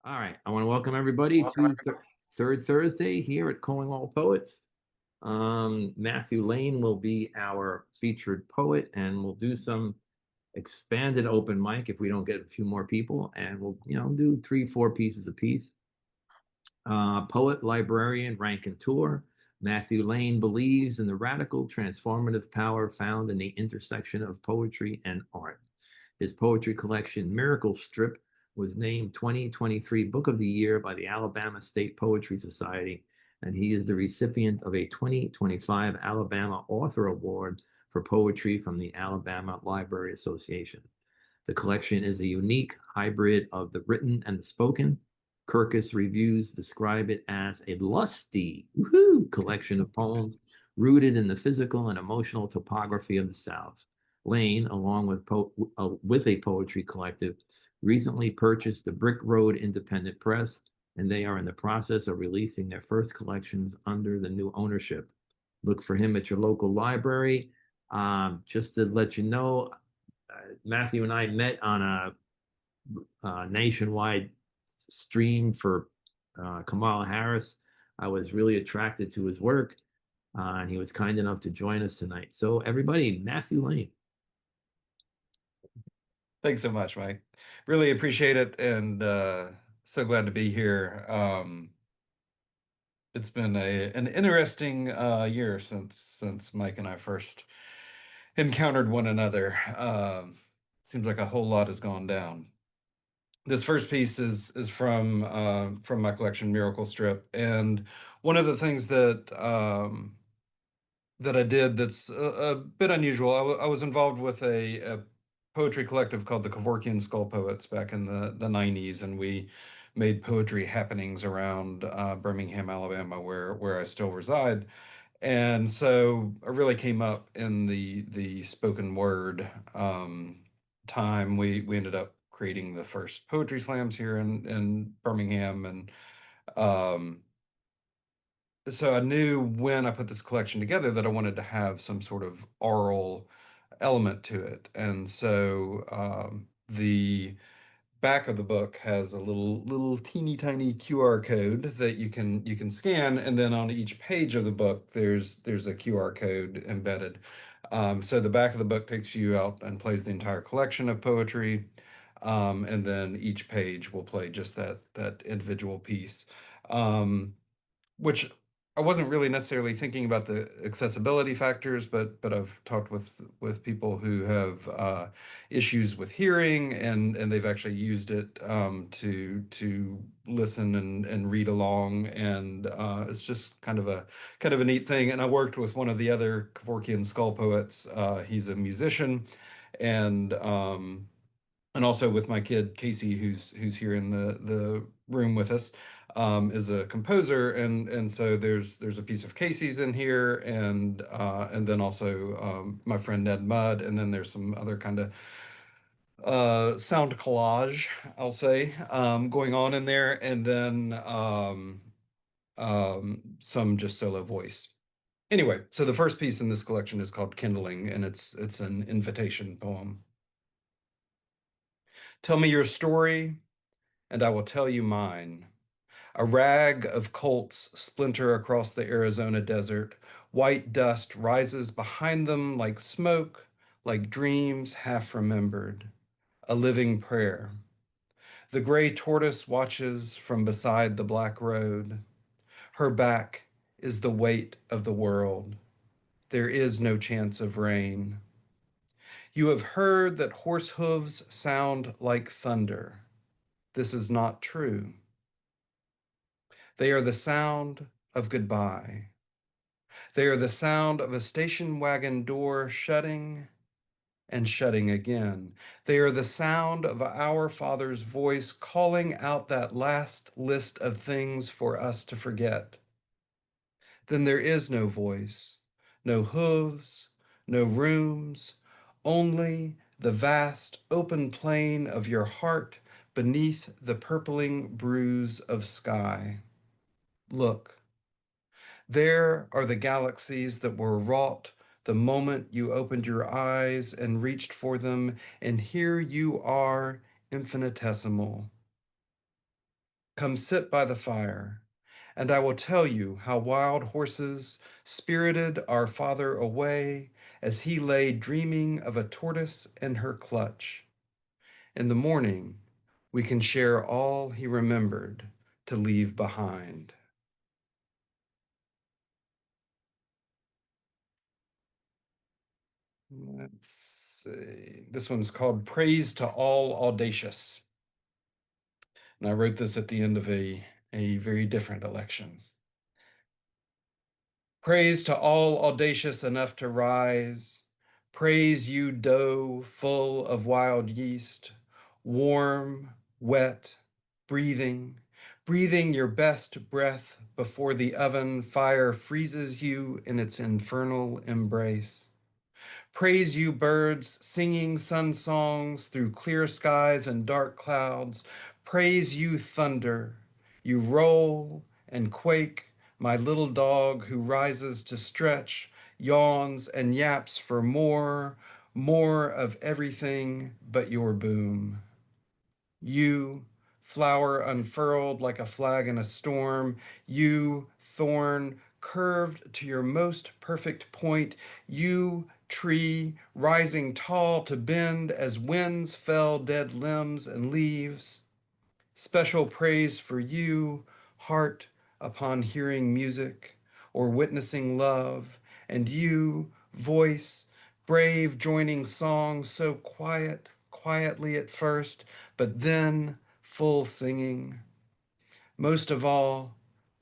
All right. I want to welcome everybody to Third Thursday here at Calling All Poets. Matthew Layne will be our featured poet, and we'll do some expanded open mic if we don't get a few more people, and we'll do three, four pieces a piece. Poet, librarian, raconteur, Matthew Layne believes in the radical transformative power found in the intersection of poetry and art. His poetry collection, Miracle Strip, was named 2023 Book of the Year by the Alabama State Poetry Society, and he is the recipient of a 2025 Alabama Author Award for Poetry from the Alabama Library Association. The collection is a unique hybrid of the written and the spoken. Kirkus reviews describe it as a lusty collection of poems rooted in the physical and emotional topography of the South. Layne, along with a poetry collective, recently purchased the Brick Road Independent Press, and they are in the process of releasing their first collections under the new ownership. Look for him at your local library. Just to let you know, Matthew and I met on a nationwide stream for Kamala Harris. I was really attracted to his work, and he was kind enough to join us tonight. So, everybody, Matthew Layne. Thanks so much, Mike. Really appreciate it, and so glad to be here. It's been an interesting year since Mike and I first encountered one another. Seems like a whole lot has gone down. This first piece is from my collection, Miracle Strip, and one of the things that I did that's a bit unusual. I was involved with a poetry collective called the Kevorkian Skull Poets back in the 90s, and we made poetry happenings around Birmingham, Alabama, where I still reside. And so I really came up in the spoken word time. We ended up creating the first poetry slams here in Birmingham, and um, so I knew when I put this collection together that I wanted to have some sort of oral element to it. And so the back of the book has a little teeny tiny QR code that you can scan, and then on each page of the book there's a QR code embedded. So the back of the book takes you out and plays the entire collection of poetry, and then each page will play just that individual piece. Um, which I wasn't really necessarily thinking about the accessibility factors, but I've talked with people who have issues with hearing, and they've actually used it to listen and read along, and it's just kind of a neat thing. And I worked with one of the other Kevorkian skull poets. He's a musician, and and also with my kid Casey, who's here in the room with us, is a composer, and so there's a piece of Casey's in here, and then also my friend Ned Mudd, and then there's some other kind of sound collage, I'll say, going on in there, and then some just solo voice. Anyway, so the first piece in this collection is called Kindling, and it's an invitation poem. Tell me your story, and I will tell you mine. A rag of colts splinter across the Arizona desert. White dust rises behind them like smoke, like dreams half remembered. A living prayer. The gray tortoise watches from beside the black road. Her back is the weight of the world. There is no chance of rain. You have heard that horse hooves sound like thunder. This is not true. They are the sound of goodbye. They are the sound of a station wagon door shutting and shutting again. They are the sound of our Father's voice calling out that last list of things for us to forget. Then there is no voice, no hooves, no rooms, only the vast open plain of your heart beneath the purpling bruise of sky. Look. There are the galaxies that were wrought the moment you opened your eyes and reached for them, and here you are, infinitesimal. Come sit by the fire, and I will tell you how wild horses spirited our father away as he lay dreaming of a tortoise in her clutch. In the morning, we can share all he remembered to leave behind. Let's see. This one's called Praise to All Audacious. And I wrote this at the end of a very different election. Praise to all audacious enough to rise. Praise you, dough full of wild yeast, warm, wet, breathing, breathing your best breath before the oven fire freezes you in its infernal embrace. Praise you, birds, singing sun songs through clear skies and dark clouds. Praise you, thunder. You roll and quake, my little dog who rises to stretch, yawns, and yaps for more, more of everything but your boom. You, flower unfurled like a flag in a storm, you, thorn, curved to your most perfect point, you, tree, rising tall to bend as winds fell dead limbs and leaves. Special praise for you, heart, upon hearing music or witnessing love, and you, voice, brave joining song so quiet, quietly at first, but then full singing. Most of all,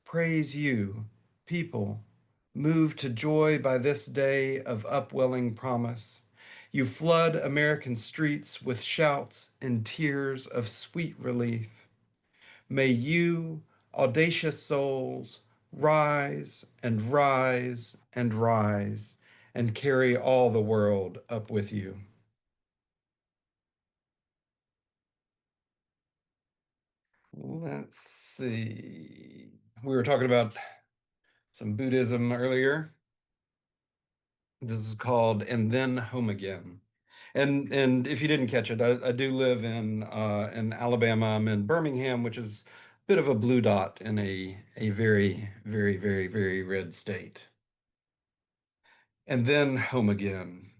praise you, people, moved to joy by this day of upwelling promise. You flood American streets with shouts and tears of sweet relief. May you, audacious souls, rise and rise and rise and carry all the world up with you. Let's see. We were talking about some Buddhism earlier. This is called And Then Home Again. And if you didn't catch it, I do live in Alabama. I'm in Birmingham, which is a bit of a blue dot in a very, very, very, very red state. And then home again.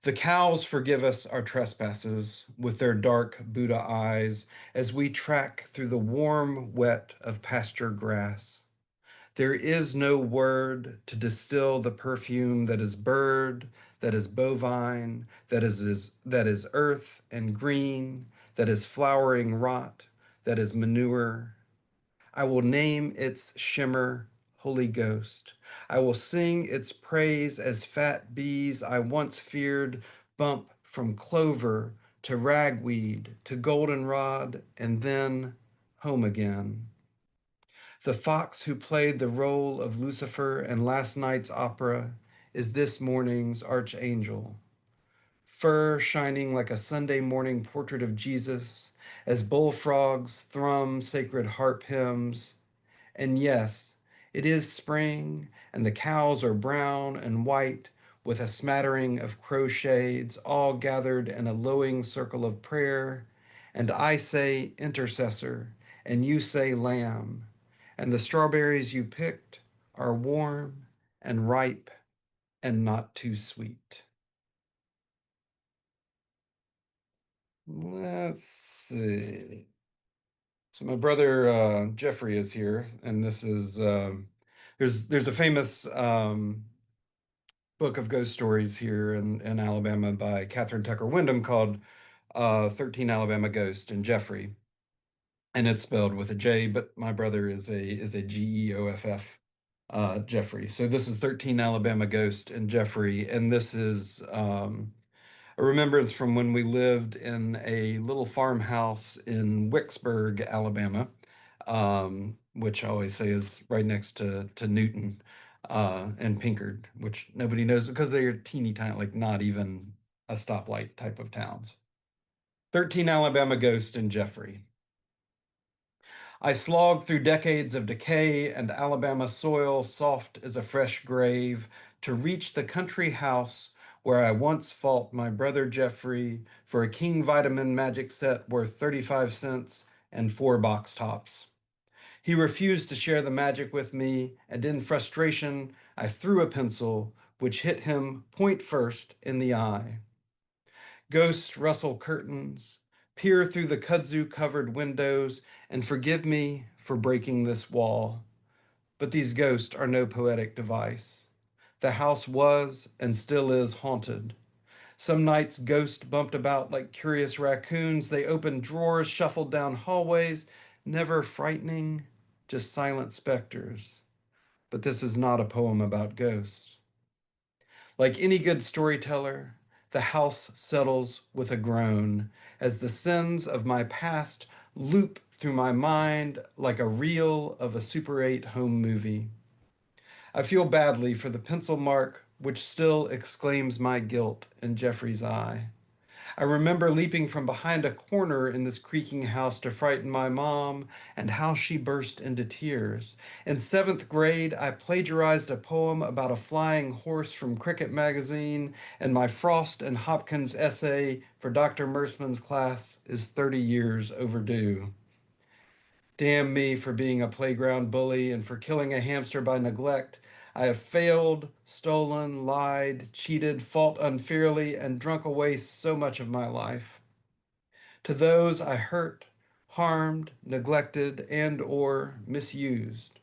The cows forgive us our trespasses with their dark Buddha eyes as we track through the warm wet of pasture grass. There is no word to distill the perfume that is bird, that is bovine, that is earth and green, that is flowering rot, that is manure. I will name its shimmer Holy Ghost. I will sing its praise as fat bees I once feared bump from clover to ragweed to goldenrod and then home again. The fox who played the role of Lucifer in last night's opera is this morning's archangel. Fur shining like a Sunday morning portrait of Jesus as bullfrogs thrum sacred harp hymns. And yes, it is spring, and the cows are brown and white with a smattering of crow shades, all gathered in a lowing circle of prayer. And I say intercessor, and you say lamb. And the strawberries you picked are warm and ripe and not too sweet. Let's see. So my brother Jeffrey is here, and this is there's a famous book of ghost stories here in Alabama by Catherine Tucker Wyndham called 13 Alabama Ghosts and Jeffrey, and it's spelled with a J, but my brother is a Geoff, Jeffrey. So this is 13 Alabama Ghost and Jeffrey, and this is a remembrance from when we lived in a little farmhouse in Wicksburg, Alabama, which I always say is right next to Newton and Pinkard, which nobody knows because they're teeny tiny, like not even a stoplight type of towns. 13 Alabama Ghost and Jeffrey. I slogged through decades of decay and Alabama soil soft as a fresh grave to reach the country house where I once fought my brother Jeffrey for a King Vitamin magic set worth 35 cents and 4 box tops. He refused to share the magic with me, and in frustration, I threw a pencil, which hit him point first in the eye. Ghosts rustle curtains, peer through the kudzu-covered windows, and forgive me for breaking this wall. But these ghosts are no poetic device. The house was and still is haunted. Some nights ghosts bumped about like curious raccoons. They opened drawers, shuffled down hallways, never frightening, just silent specters. But this is not a poem about ghosts. Like any good storyteller, the house settles with a groan as the sins of my past loop through my mind like a reel of a Super 8 home movie. I feel badly for the pencil mark which still exclaims my guilt in Jeffrey's eye. I remember leaping from behind a corner in this creaking house to frighten my mom, and how she burst into tears. In 7th grade, I plagiarized a poem about a flying horse from Cricket magazine, and my Frost and Hopkins essay for Dr. Mersman's class is 30 years overdue. Damn me for being a playground bully and for killing a hamster by neglect. I have failed, stolen, lied, cheated, fought unfairly, and drunk away so much of my life. To those I hurt, harmed, neglected, and or misused,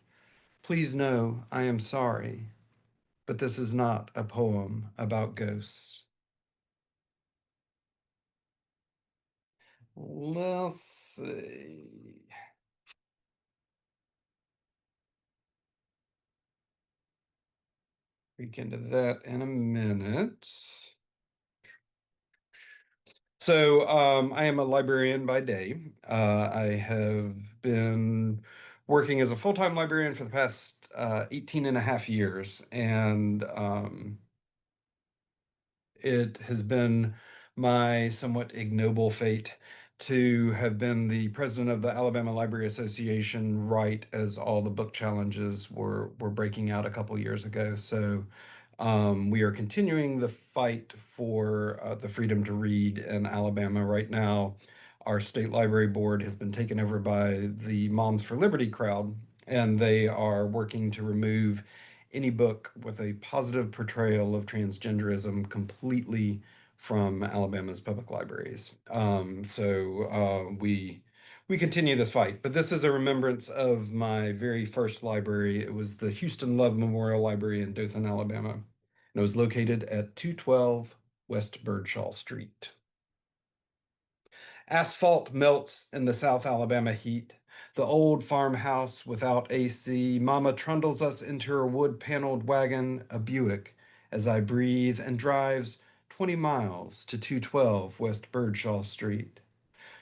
please know I am sorry, but this is not a poem about ghosts. Let's see. We can do that in a minute. So I am a librarian by day. I have been working as a full-time librarian for the past 18 and a half years. And it has been my somewhat ignoble fate to have been the president of the Alabama Library Association right as all the book challenges were breaking out a couple years ago. So we are continuing the fight for the freedom to read in Alabama right now. Our state library board has been taken over by the Moms for Liberty crowd, and they are working to remove any book with a positive portrayal of transgenderism completely from Alabama's public libraries. We continue this fight, but this is a remembrance of my very first library. It was the Houston Love Memorial Library in Dothan, Alabama, and it was located at 212 West Birdshaw Street. Asphalt melts in the South Alabama heat. The old farmhouse without AC. Mama trundles us into her wood-paneled wagon, a Buick, as I breathe, and drives 20 miles to 212 West Birdshaw Street.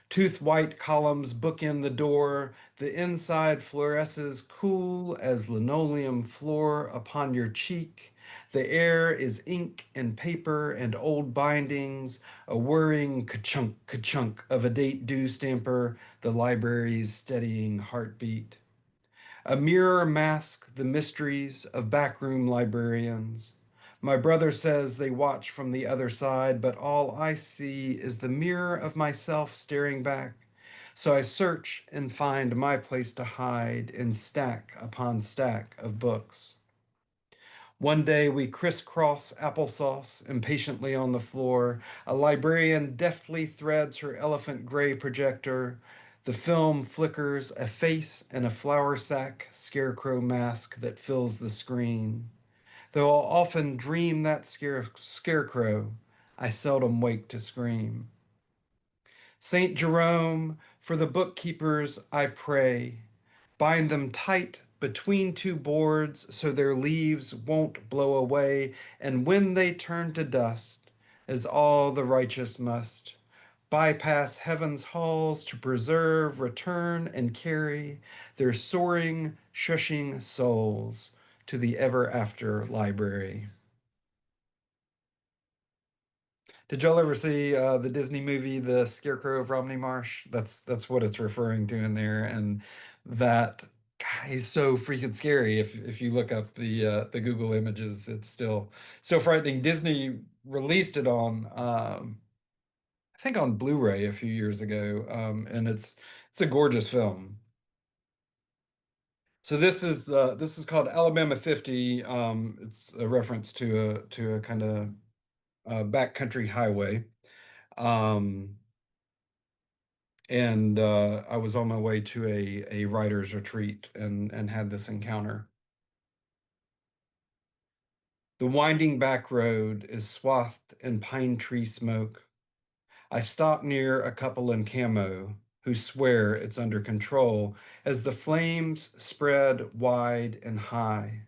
Tooth-white columns bookend the door. The inside fluoresces cool as linoleum floor upon your cheek. The air is ink and paper and old bindings, a whirring ka-chunk, ka-chunk of a date due stamper, the library's steadying heartbeat. A mirror masks the mysteries of backroom librarians. My brother says they watch from the other side, but all I see is the mirror of myself staring back. So I search and find my place to hide in stack upon stack of books. One day we crisscross applesauce impatiently on the floor. A librarian deftly threads her elephant gray projector. The film flickers a face and a flour sack scarecrow mask that fills the screen. Though I'll often dream that scarecrow, I seldom wake to scream. Saint Jerome, for the bookkeepers I pray. Bind them tight between two boards so their leaves won't blow away, and when they turn to dust, as all the righteous must, bypass heaven's halls to preserve, return, and carry their soaring, shushing souls to the ever after library. Did y'all ever see the Disney movie The Scarecrow of Romney Marsh? That's what it's referring to in there, and that guy is so freaking scary. If you look up the Google images, it's still frightening. Disney released it on I think on Blu-ray a few years ago, and it's a gorgeous film. So this is called Alabama 50. It's a reference to a kind of backcountry highway. Um, and I was on my way to a writer's retreat and had this encounter. The winding back road is swathed in pine tree smoke. I stop near a couple in camo who swear it's under control as the flames spread wide and high.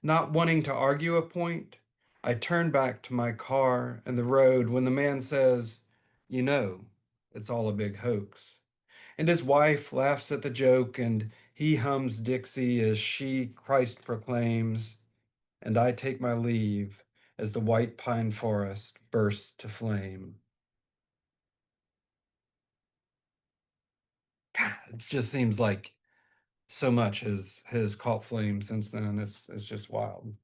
Not wanting to argue a point, I turn back to my car and the road when the man says, "You know, it's all a big hoax." And his wife laughs at the joke and he hums Dixie as she Christ proclaims, and I take my leave as the white pine forest bursts to flame. God, it just seems like so much has caught flame since then. It's just wild.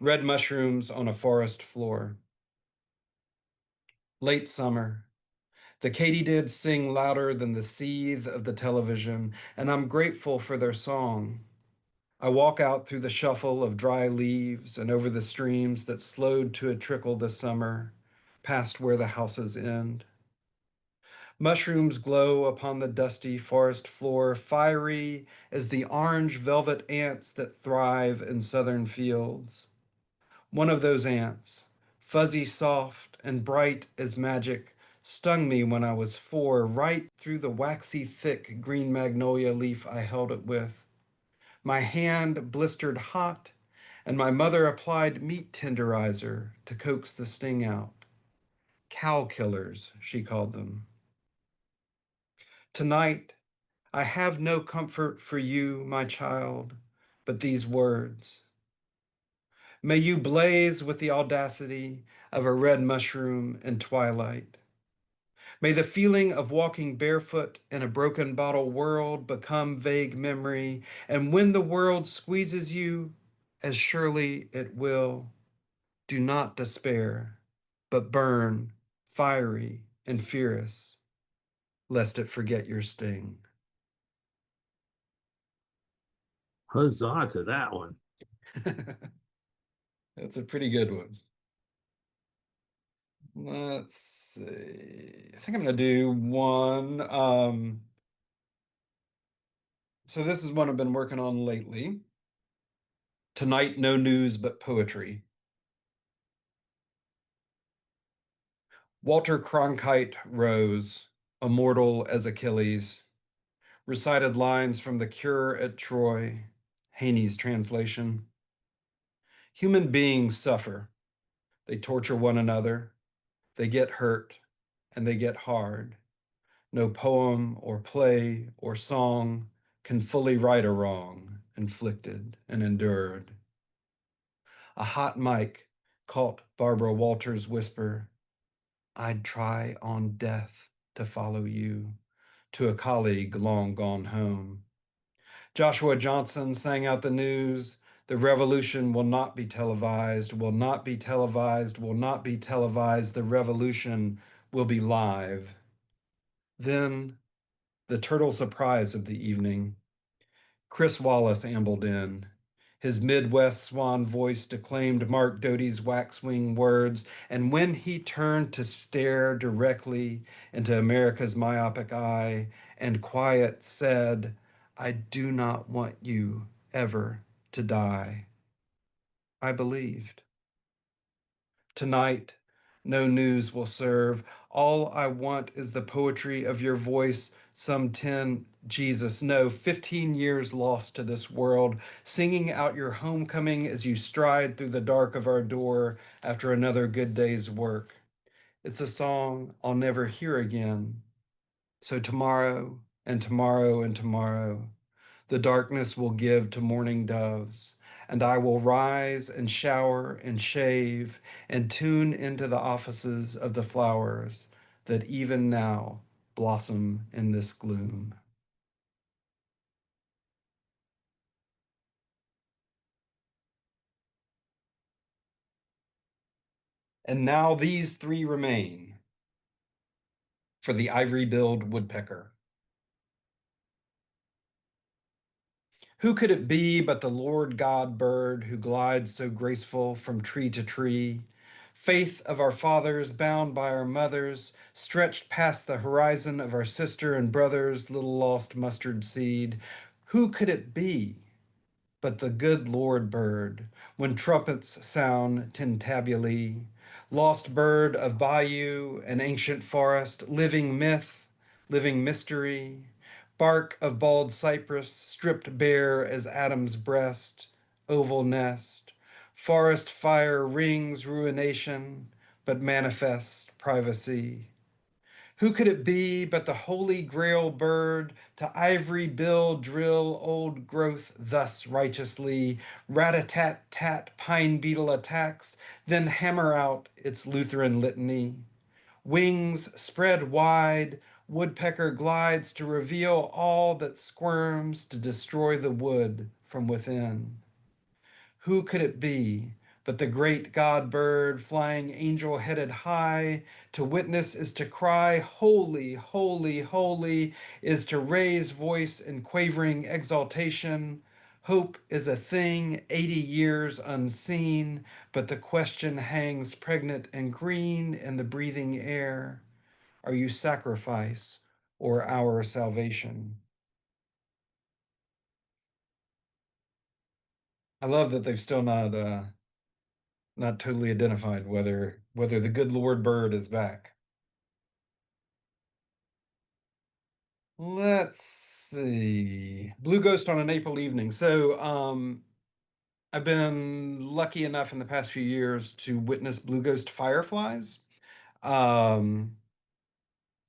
Red mushrooms on a forest floor. Late summer. The katydids sing louder than the seethe of the television, and I'm grateful for their song. I walk out through the shuffle of dry leaves and over the streams that slowed to a trickle this summer, past where the houses end. Mushrooms glow upon the dusty forest floor, fiery as the orange velvet ants that thrive in southern fields. One of those ants, fuzzy soft and bright as magic, stung me when I was 4, right through the waxy thick green magnolia leaf I held it with. My hand blistered hot, and my mother applied meat tenderizer to coax the sting out. Cow killers, she called them. Tonight, I have no comfort for you, my child, but these words. May you blaze with the audacity of a red mushroom in twilight. May the feeling of walking barefoot in a broken bottle world become vague memory, and when the world squeezes you, as surely it will, do not despair, but burn, fiery and fierce, lest it forget your sting. Huzzah to that one. That's a pretty good one. Let's see. I think I'm gonna do one. So this is one I've been working on lately. Tonight, no news but poetry. Walter Cronkite rose, immortal as Achilles, recited lines from The Cure at Troy, Haney's translation. Human beings suffer. They torture one another. They get hurt, and they get hard. No poem or play or song can fully right a wrong inflicted and endured. A hot mic caught Barbara Walters' whisper, "I'd try on death to follow you," to a colleague long gone home. Joshua Johnson sang out the news, "The revolution will not be televised, will not be televised, will not be televised. The revolution will be live." Then, the turtle surprise of the evening. Chris Wallace ambled in. His Midwest swan voice declaimed Mark Doty's waxwing words, and when he turned to stare directly into America's myopic eye and quiet said, "I do not want you ever to die," I believed. Tonight, no news will serve. All I want is the poetry of your voice. Some 10, Jesus, no, 15 years lost to this world, singing out your homecoming as you stride through the dark of our door after another good day's work. It's a song I'll never hear again. So tomorrow and tomorrow and tomorrow, the darkness will give to morning doves, and I will rise and shower and shave and tune into the offices of the flowers that even now blossom in this gloom. And now these three remain for the ivory-billed woodpecker. Who could it be but the Lord God bird who glides so graceful from tree to tree? Faith of our fathers, bound by our mothers, stretched past the horizon of our sister and brother's little lost mustard seed. Who could it be but the good Lord bird, when trumpets sound tintabuli, lost bird of bayou and ancient forest, living myth, living mystery, bark of bald cypress, stripped bare as Adam's breast, oval nest, forest fire rings ruination, but manifests privacy. Who could it be but the holy grail bird to ivory bill drill old growth thus righteously, rat-a-tat-tat pine beetle attacks, then hammer out its Lutheran litany. Wings spread wide, woodpecker glides to reveal all that squirms to destroy the wood from within. Who could it be but the great God bird flying angel headed high? To witness is to cry, holy, holy, holy, is to raise voice in quavering exaltation. Hope is a thing 80 years unseen, but the question hangs pregnant and green in the breathing air. Are you sacrifice or our salvation? I love that they've still not totally identified whether the good Lord bird is back. Let's see. Blue Ghost on an April evening. So, I've been lucky enough in the past few years to witness blue ghost fireflies. Um,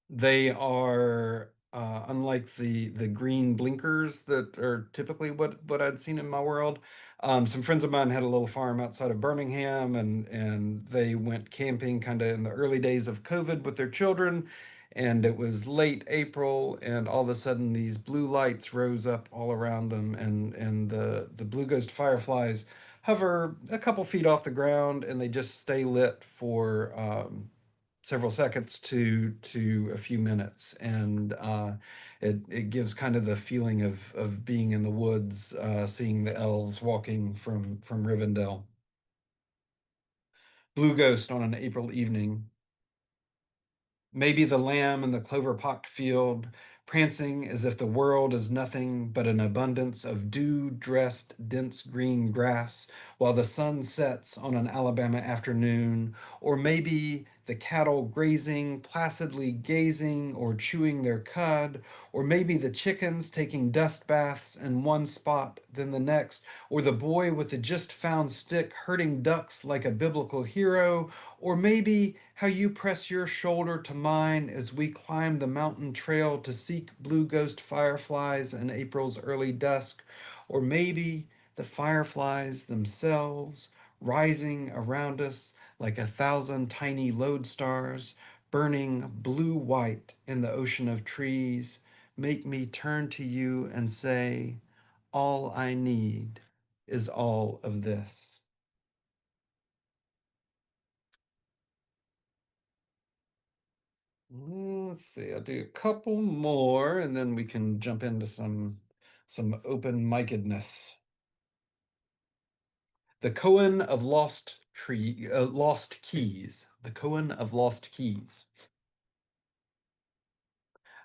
They are unlike the green blinkers that are typically what I'd seen in my world. Some friends of mine had a little farm outside of Birmingham, and they went camping kind of in the early days of COVID with their children. And it was late April, and all of a sudden these blue lights rose up all around them, and the blue ghost fireflies hover a couple feet off the ground, and they just stay lit for several seconds to a few minutes, and it gives kind of the feeling of being in the woods, seeing the elves walking from Rivendell. Blue Ghost on an April evening. Maybe the lamb in the clover-pocked field, prancing as if the world is nothing but an abundance of dew-dressed, dense green grass, while the sun sets on an Alabama afternoon, or maybe the cattle grazing, placidly gazing or chewing their cud, or maybe the chickens taking dust baths in one spot, then the next, or the boy with the just found stick herding ducks like a biblical hero, or maybe how you press your shoulder to mine as we climb the mountain trail to seek blue ghost fireflies in April's early dusk, or maybe the fireflies themselves rising around us like 1,000 tiny lodestars, burning blue-white in the ocean of trees, make me turn to you and say, all I need is all of this. Let's see, I'll do a couple more and then we can jump into some open-micedness. The Koan of Lost Keys. The Koan of Lost Keys.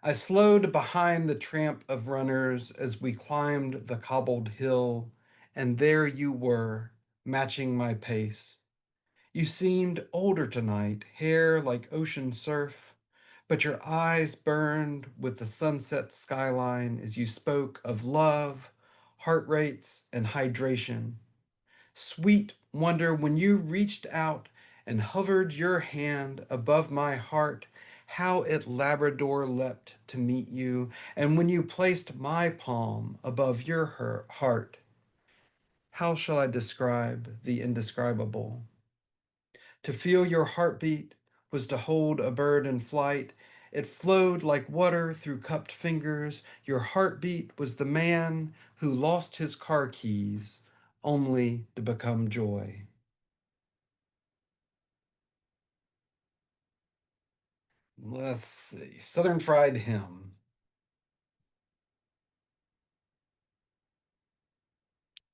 I slowed behind the tramp of runners as we climbed the cobbled hill, and there you were, matching my pace. You seemed older tonight, hair like ocean surf, but your eyes burned with the sunset skyline as you spoke of love, heart rates, and hydration. Sweet wonder, when you reached out and hovered your hand above my heart, how it Labrador leapt to meet you, and when you placed my palm above your heart, how shall I describe the indescribable? To feel your heartbeat was to hold a bird in flight. It flowed like water through cupped fingers. Your heartbeat was the man who lost his car keys, only to become joy. Let's see. Southern Fried Hymn.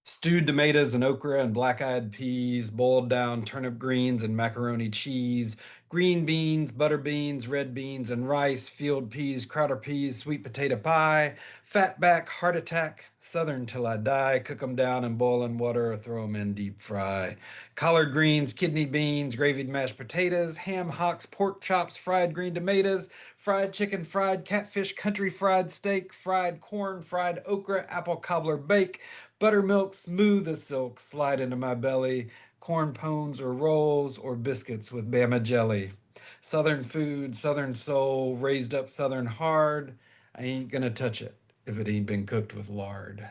Stewed tomatoes and okra and black-eyed peas, boiled down turnip greens and macaroni cheese, green beans, butter beans, red beans and rice, field peas, crowder peas, sweet potato pie, fatback, heart attack, southern till I die, cook 'em down in boiling water or throw 'em in deep fry. Collard greens, kidney beans, gravied mashed potatoes, ham hocks, pork chops, fried green tomatoes, fried chicken, fried catfish, country fried steak, fried corn, fried okra, apple cobbler bake, buttermilk smooth as silk slide into my belly, corn pones or rolls or biscuits with Bama jelly. Southern food, Southern soul, raised up Southern hard. I ain't gonna touch it if it ain't been cooked with lard.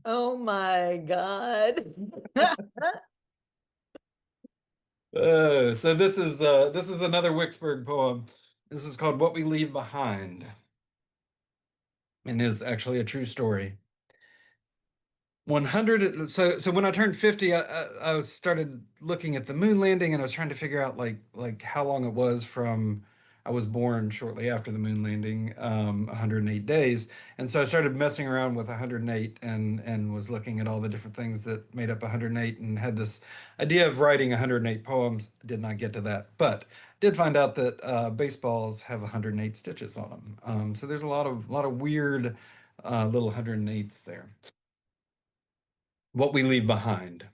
Oh my God. So this is another Wicksburg poem. This is called What We Leave Behind, and is actually a true story. 100, so when I turned 50, I started looking at the moon landing, and I was trying to figure out like how long it was from I was born shortly after the moon landing, 108 days. And so I started messing around with 108, and was looking at all the different things that made up 108, and had this idea of writing 108 poems. Did not get to that, but did find out that baseballs have 108 stitches on them. So there's a lot of weird little 108s there. What we leave behind.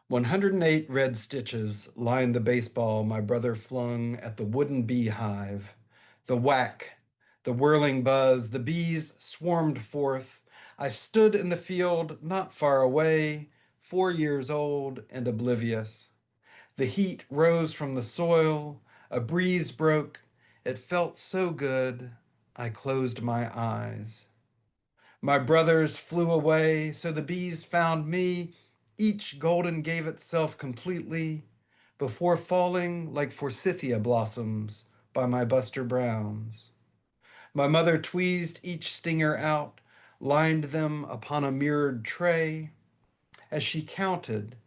108 red stitches lined the baseball my brother flung at the wooden beehive. The whack, the whirling buzz, the bees swarmed forth. I stood in the field not far away, 4 years old and oblivious. The heat rose from the soil, a breeze broke. It felt so good, I closed my eyes. My brothers flew away, so the bees found me. Each golden gave itself completely before falling like forsythia blossoms by my Buster Browns. My mother tweezed each stinger out, lined them upon a mirrored tray. As she counted,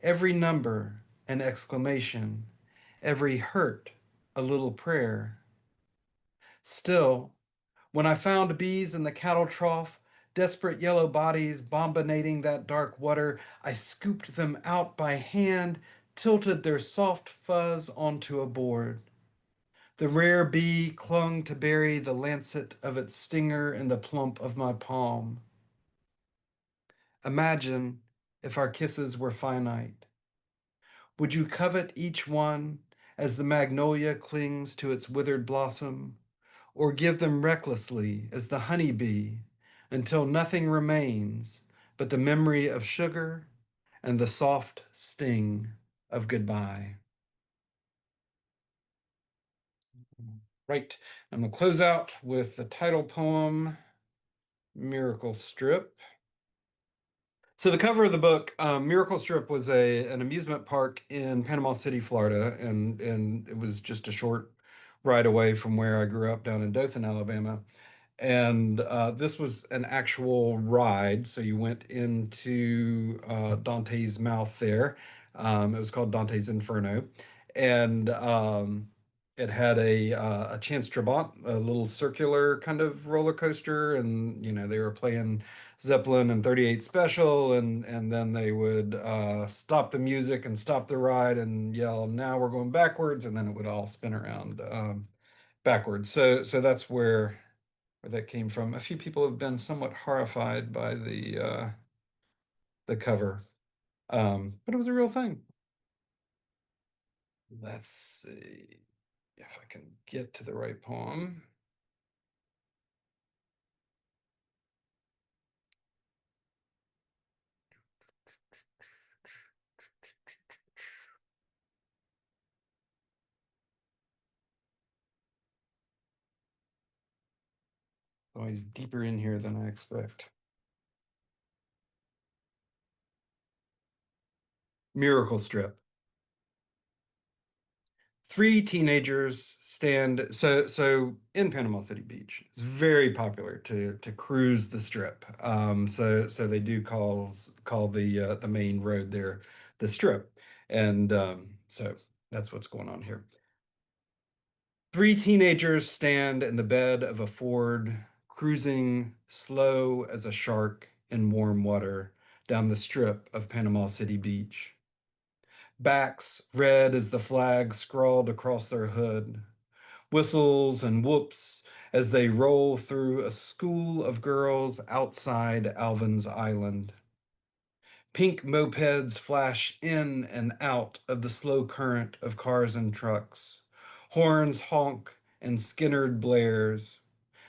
every number an exclamation, every hurt a little prayer. Still, when I found bees in the cattle trough, desperate yellow bodies bombinating that dark water, I scooped them out by hand, tilted their soft fuzz onto a board. The rare bee clung to bury the lancet of its stinger in the plump of my palm. Imagine if our kisses were finite. Would you covet each one as the magnolia clings to its withered blossom? Or give them recklessly as the honeybee until nothing remains but the memory of sugar and the soft sting of goodbye. Right, I'm going to close out with the title poem, Miracle Strip. So the cover of the book, Miracle Strip, was an amusement park in Panama City, Florida, and it was just a short ride away from where I grew up down in Dothan, Alabama. And this was an actual ride. So you went into Dante's mouth there. It was called Dante's Inferno. And it had a Chance Trabant, a little circular kind of roller coaster. And, they were playing Zeppelin and 38 Special. And then they would stop the music and stop the ride and yell, "Now we're going backwards." And then it would all spin around backwards. So that's where that came from. A few people have been somewhat horrified by the cover, but it was a real thing. Let's see if I can get to the right poem. Always deeper in here than I expect. Miracle Strip. 3 teenagers stand. So in Panama City Beach, it's very popular to cruise the Strip. So they do call the main road there the Strip, and so that's what's going on here. 3 teenagers stand in the bed of a Ford, cruising slow as a shark in warm water down the strip of Panama City Beach. Backs red as the flag scrawled across their hood. Whistles and whoops as they roll through a school of girls outside Alvin's Island. Pink mopeds flash in and out of the slow current of cars and trucks. Horns honk and Skinnerd blares.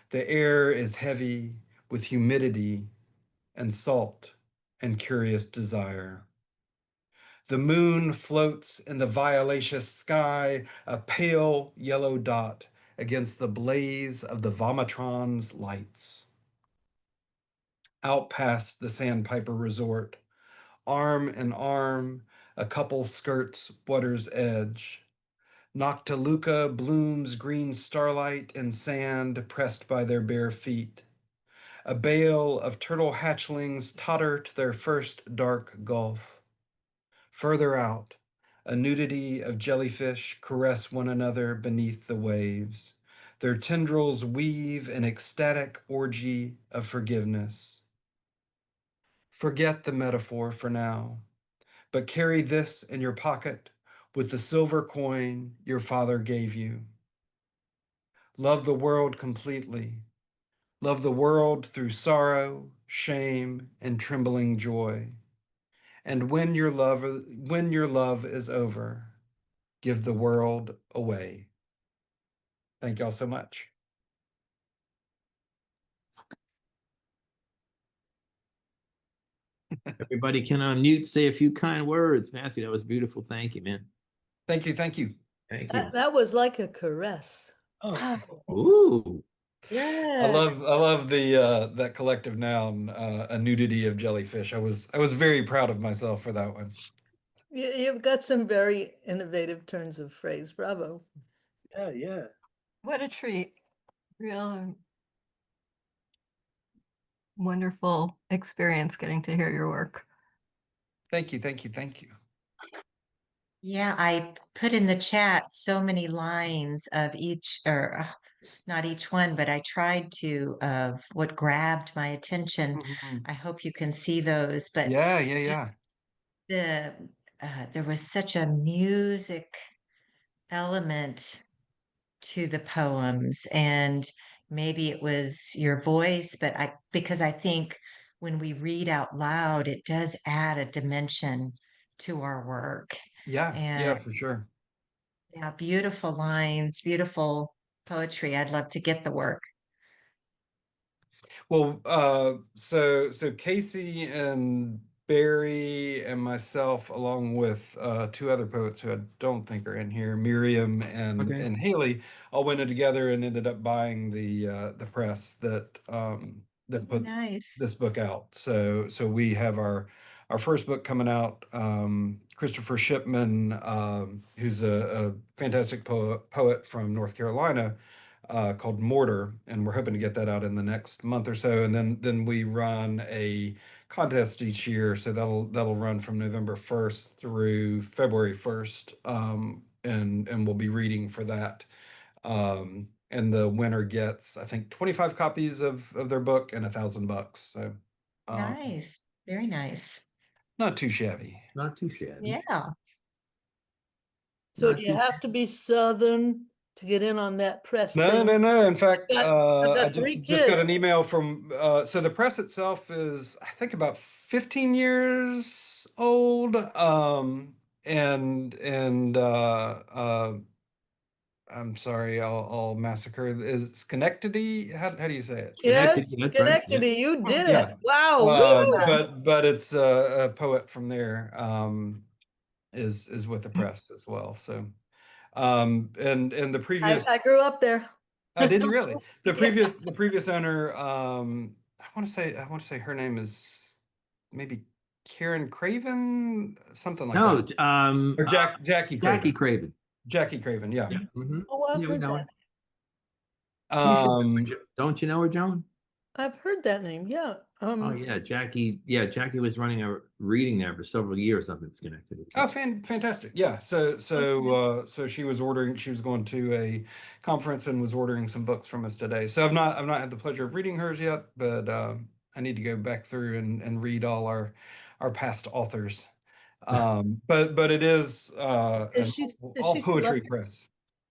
The air is heavy with humidity and salt and curious desire. The moon floats in the violaceous sky, a pale yellow dot against the blaze of the Vomitron's lights. Out past the Sandpiper Resort, arm in arm, a couple skirts water's edge. Noctiluca blooms green starlight and sand pressed by their bare feet. A bale of turtle hatchlings totter to their first dark gulf. Further out, a nudity of jellyfish caress one another beneath the waves. Their tendrils weave an ecstatic orgy of forgiveness. Forget the metaphor for now, but carry this in your pocket with the silver coin your father gave you. Love the world completely. Love the world through sorrow, shame, and trembling joy. And when your love is over, give the world away. Thank y'all so much. Everybody can unmute, say a few kind words. Matthew, that was beautiful. Thank you, man. Thank you. Thank you. Thank you. That was like a caress. Oh. Ooh. Yeah. I love the that collective noun, a nudity of jellyfish. I was very proud of myself for that one. You've got some very innovative turns of phrase. Bravo. Yeah. What a treat. Real wonderful experience getting to hear your work. Thank you. Thank you. Thank you. Yeah, I put in the chat so many lines of each, or not each one, but I tried to, of what grabbed my attention. I hope you can see those, but Yeah. the there was such a music element to the poems, and maybe it was your voice, but because I think when we read out loud, it does add a dimension to our work. Yeah, And for sure. yeah, beautiful lines, beautiful poetry. I'd love to get the work. Well, so Casey and Barry and myself, along with 2 other poets who I don't think are in here, Miriam Okay. and Haley, all went in together and ended up buying the press that that put Nice. this book out. So we have our first book coming out. Christopher Shipman, who's a fantastic poet from North Carolina, called Mortar, and we're hoping to get that out in the next month or so. And then we run a contest each year, so that'll run from November 1st through February 1st, and we'll be reading for that. And the winner gets, I think, 25 copies of their book and $1,000. So Nice. Very nice. not too shabby. Not too shabby. Yeah. So Not do you too- have to be Southern to get in on that press No. thing? In fact, I've got I three just got kids. an email from, so the press itself is, I think, about 15 years old. I'm sorry, I'll massacre. Is Schenectady? How do you say it? Yes, Schenectady, that's right, yeah. Schenectady, you did Yeah. it. Wow. Woo! But it's a poet from there, is with the press as well. So, and the previous, I grew up there. did you really? The Yeah. previous owner, I want to say her name is maybe Karen Craven, something like No, that. Or Jackie Craven. Jackie Craven. Jackie Craven, yeah. Yeah. Mhm. Oh, I've Yeah, we heard know that. her. You should know her, Um, don't you know her, Joan? I've heard that name. Yeah. Oh yeah, Jackie. Yeah, Jackie was running a reading there for several years up in Schenectady. oh, fantastic. Yeah. So she was going to a conference and was ordering some books from us today. So I've not had the pleasure of reading hers yet, but I need to go back through and read all our past authors. But it is Is an she is all she still up? poetry press.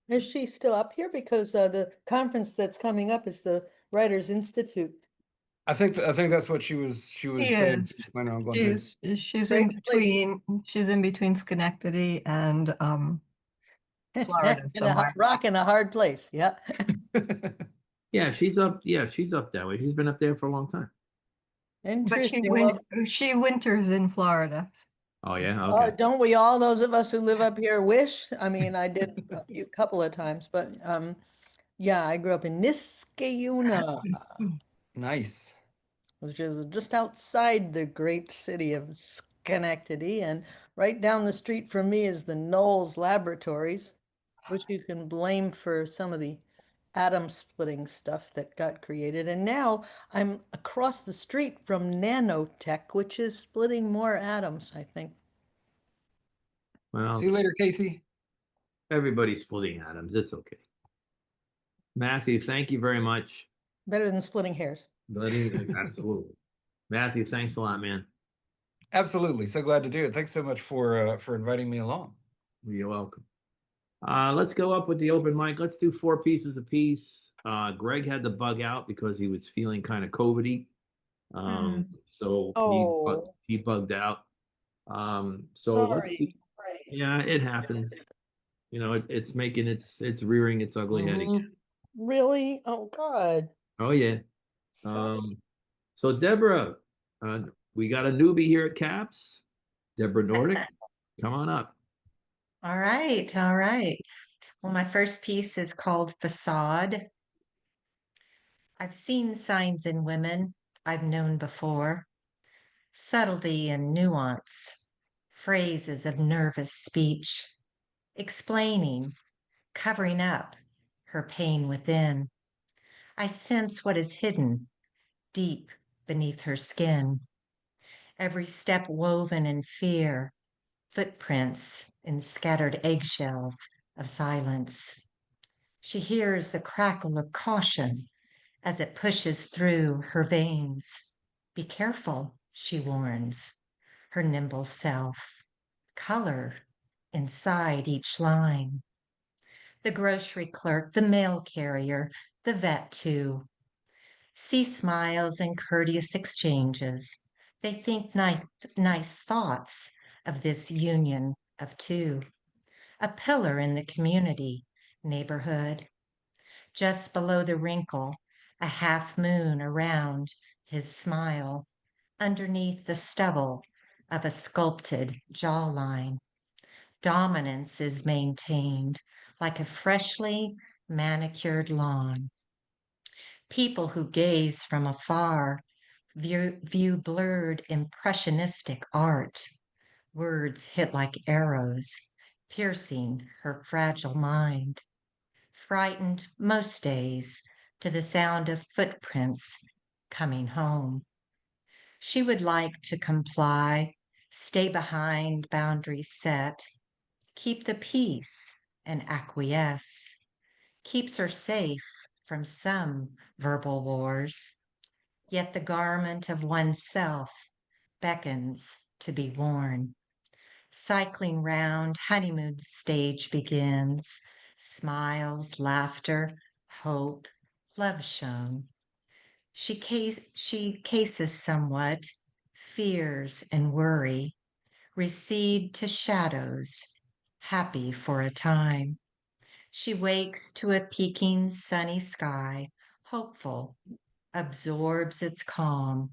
Is she still up here? Because the conference that's coming up is the Writers Institute. I think that's what she was She saying. is. When I'm going to. She's Great in place. she's in between Schenectady and Florida In a somewhere. rock in a hard place. Yeah. Yeah, she's up. Yeah, she's up that way. She's been up there for a long time. But Interesting. Well, she winters in Florida. Oh yeah. Okay. don't we all, those of us who live up here, wish? I mean, I did a couple of times, but yeah, I grew up in Niskayuna, Nice. which is just outside the great city of Schenectady, and right down the street from me is the Knowles Laboratories, which you can blame for some of the atom splitting stuff that got created. And now I'm across the street from nanotech, which is splitting more atoms, I think. Well, See you later, Casey. everybody's splitting atoms. It's okay. Matthew, thank you very much. Better than splitting hairs. Absolutely. Matthew, thanks a lot, man. Absolutely. So glad to do it. Thanks so much for inviting me along. You're welcome. Let's go up with the open mic. Let's do 4 pieces apiece. Greg had to bug out because he was feeling kind of COVID-y. So Oh. he bugged out. So let's do, Sorry. yeah, it happens. You know, it's making it's rearing its ugly head again. Really? Oh, God. Oh yeah. Sorry. So Deborah, we got a newbie here at CAPS. Debra Nordyke, come on up. All right, all right. Well, my first piece is called Facade. I've seen signs in women I've known before, subtlety and nuance, phrases of nervous speech, explaining, covering up her pain within. I sense what is hidden deep beneath her skin. Every step woven in fear, footprints in scattered eggshells of silence. She hears the crackle of caution as it pushes through her veins. Be careful, she warns, her nimble self. Color inside each line. The grocery clerk, the mail carrier, the vet too. See smiles and courteous exchanges. They think nice thoughts of this union of two. A pillar in the community, neighborhood. Just below the wrinkle, a half moon around his smile, underneath the stubble of a sculpted jawline. Dominance is maintained like a freshly manicured lawn. People who gaze from afar view blurred impressionistic art. Words hit like arrows, piercing her fragile mind. Frightened most days to the sound of footprints coming home. She would like to comply, stay behind boundaries set, keep the peace and acquiesce, keeps her safe from some verbal wars. Yet the garment of oneself beckons to be worn. Cycling round, honeymoon stage begins. Smiles, laughter, hope, love shown. She cases somewhat, fears and worry recede to shadows, happy for a time. She wakes to a peeking sunny sky, hopeful, absorbs its calm,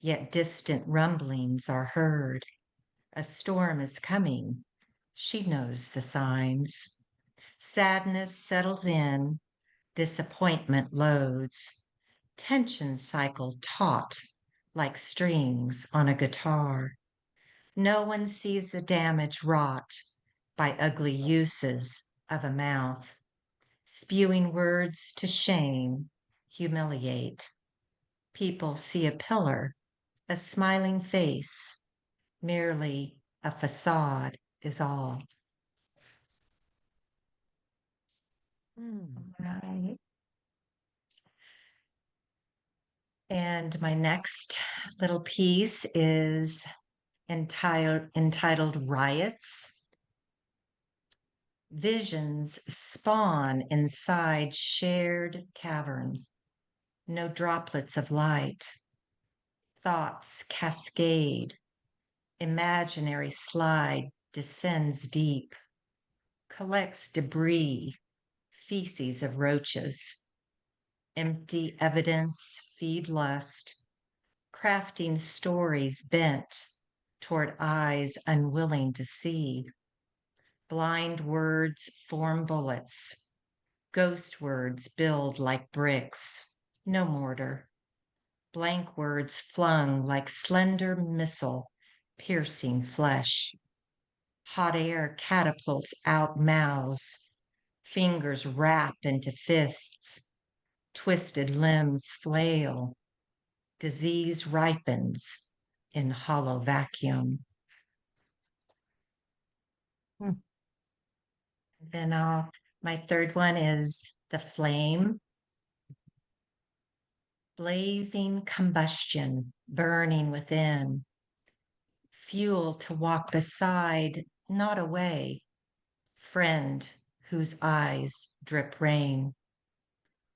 yet distant rumblings are heard. A storm is coming. She knows the signs. Sadness settles in, disappointment loads. Tension cycle taut like strings on a guitar. No one sees the damage wrought by ugly uses of a mouth, spewing words to shame, humiliate. People see a pillar, a smiling face, merely a facade is all. Right. And my next little piece is entitled Riots. Visions spawn inside shared cavern, no droplets of light. Thoughts cascade, imaginary slide descends deep, collects debris, feces of roaches. Empty evidence feed lust, crafting stories bent toward eyes unwilling to see. Blind words form bullets. Ghost words build like bricks, no mortar. Blank words flung like slender missile, piercing flesh. Hot air catapults out mouths. Fingers wrap into fists. Twisted limbs flail. Disease ripens in hollow vacuum. Then my third one is the flame. Blazing combustion, burning within. Fuel to walk beside, not away. Friend whose eyes drip rain.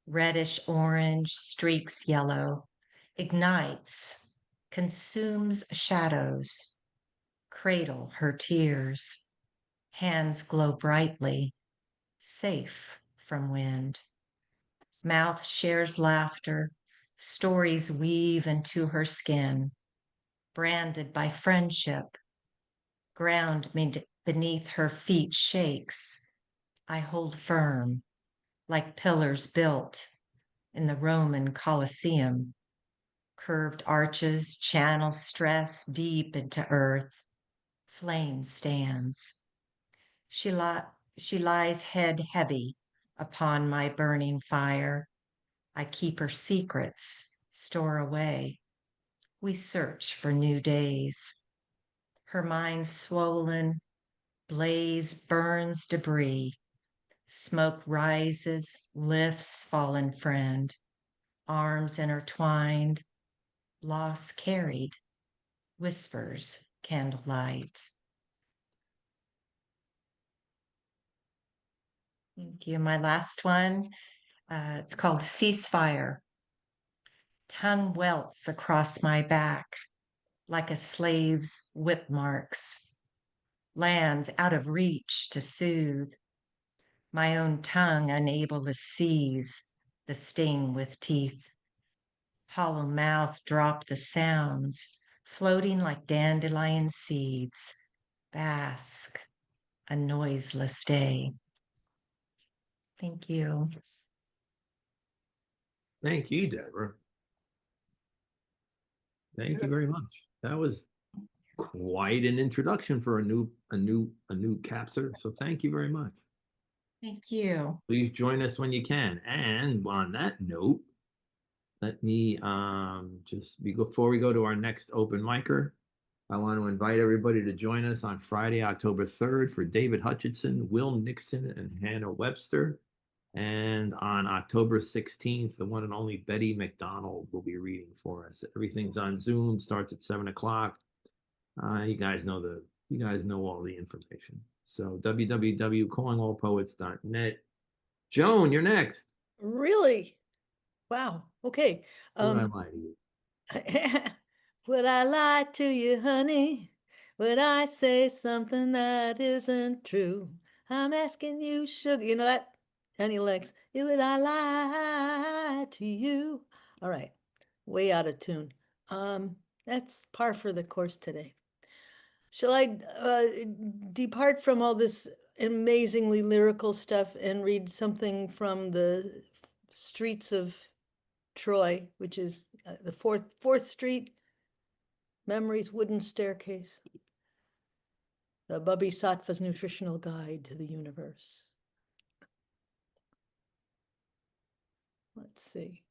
Reddish orange streaks yellow, ignites, consumes shadows. Cradle her tears. Hands glow brightly, safe from wind. Mouth shares laughter, stories weave into her skin. Branded by friendship, ground beneath her feet shakes. I hold firm, like pillars built in the Roman Colosseum. Curved arches channel stress deep into earth. Flame stands. She lies head heavy upon my burning fire. I keep her secrets, store away. We search for new days. Her mind swollen, blaze burns debris. Smoke rises, lifts fallen friend. Arms intertwined, loss carried, whispers candlelight. Thank you. My last one, it's called Ceasefire. Tongue welts across my back like a slave's whip marks. Lands out of reach to soothe. My own tongue unable to seize the sting with teeth. Hollow mouth drop the sounds, floating like dandelion seeds. Bask, a noiseless day. Thank you. Thank you, Deborah. Thank you very much. That was quite an introduction for a new capser. So thank you very much. Thank you. Please join us when you can. And on that note, let me before we go to our next open micer, I want to invite everybody to join us on Friday, October 3rd for David Hutchinson, Will Nixon, and Hannah Webster. And on October 16th, the one and only Betty McDonald will be reading for us. Everything's on Zoom, starts at 7 o'clock. You guys know all the information. So www.callingallpoets.net. Joan, you're next. Really? Wow. Okay. Did I lie to you? Would I lie to you, honey? Would I say something that isn't true? I'm asking you, sugar. You know that? Annie Lex. Would I lie to you? All right. Way out of tune. That's par for the course today. Shall I depart from all this amazingly lyrical stuff and read something from the streets of Troy, which is the Fourth Street, Memory's Wooden Staircase, the Bodhisattva's Nutritional Guide to the Universe. let's see.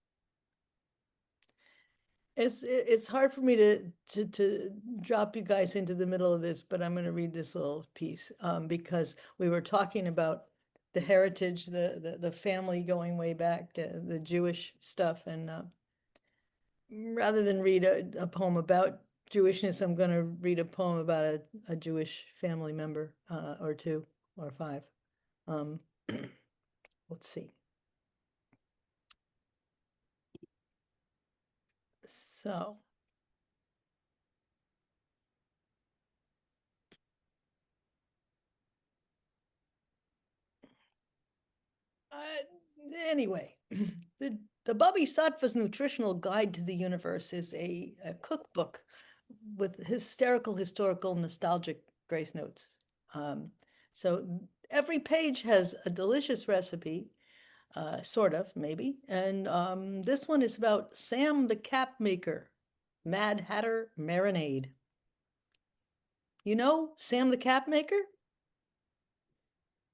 It's hard for me to drop you guys into the middle of this, but I'm going to read this little piece because we were talking about the heritage, the family going way back to the Jewish stuff, and rather than read a poem about Jewishness, I'm going to read a poem about a Jewish family member or two or five. Let's see. So. Anyway, the Bobby Sattva's Nutritional Guide to the Universe is a cookbook with hysterical, historical, nostalgic grace notes. So every page has a delicious recipe, sort of, maybe. And this one is about Sam the Cap Maker, Mad Hatter Marinade. You know Sam the Cap Maker?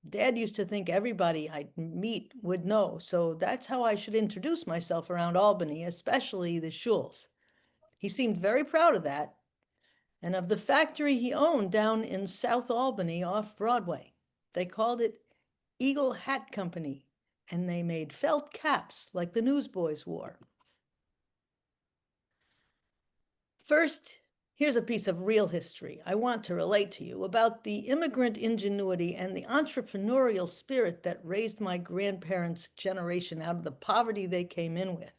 Dad used to think everybody I'd meet would know, so that's how I should introduce myself around Albany, especially the Shuls. He seemed very proud of that, and of the factory he owned down in South Albany off Broadway. They called it Eagle Hat Company, and they made felt caps like the newsboys wore. First, here's a piece of real history I want to relate to you about the immigrant ingenuity and the entrepreneurial spirit that raised my grandparents' generation out of the poverty they came in with,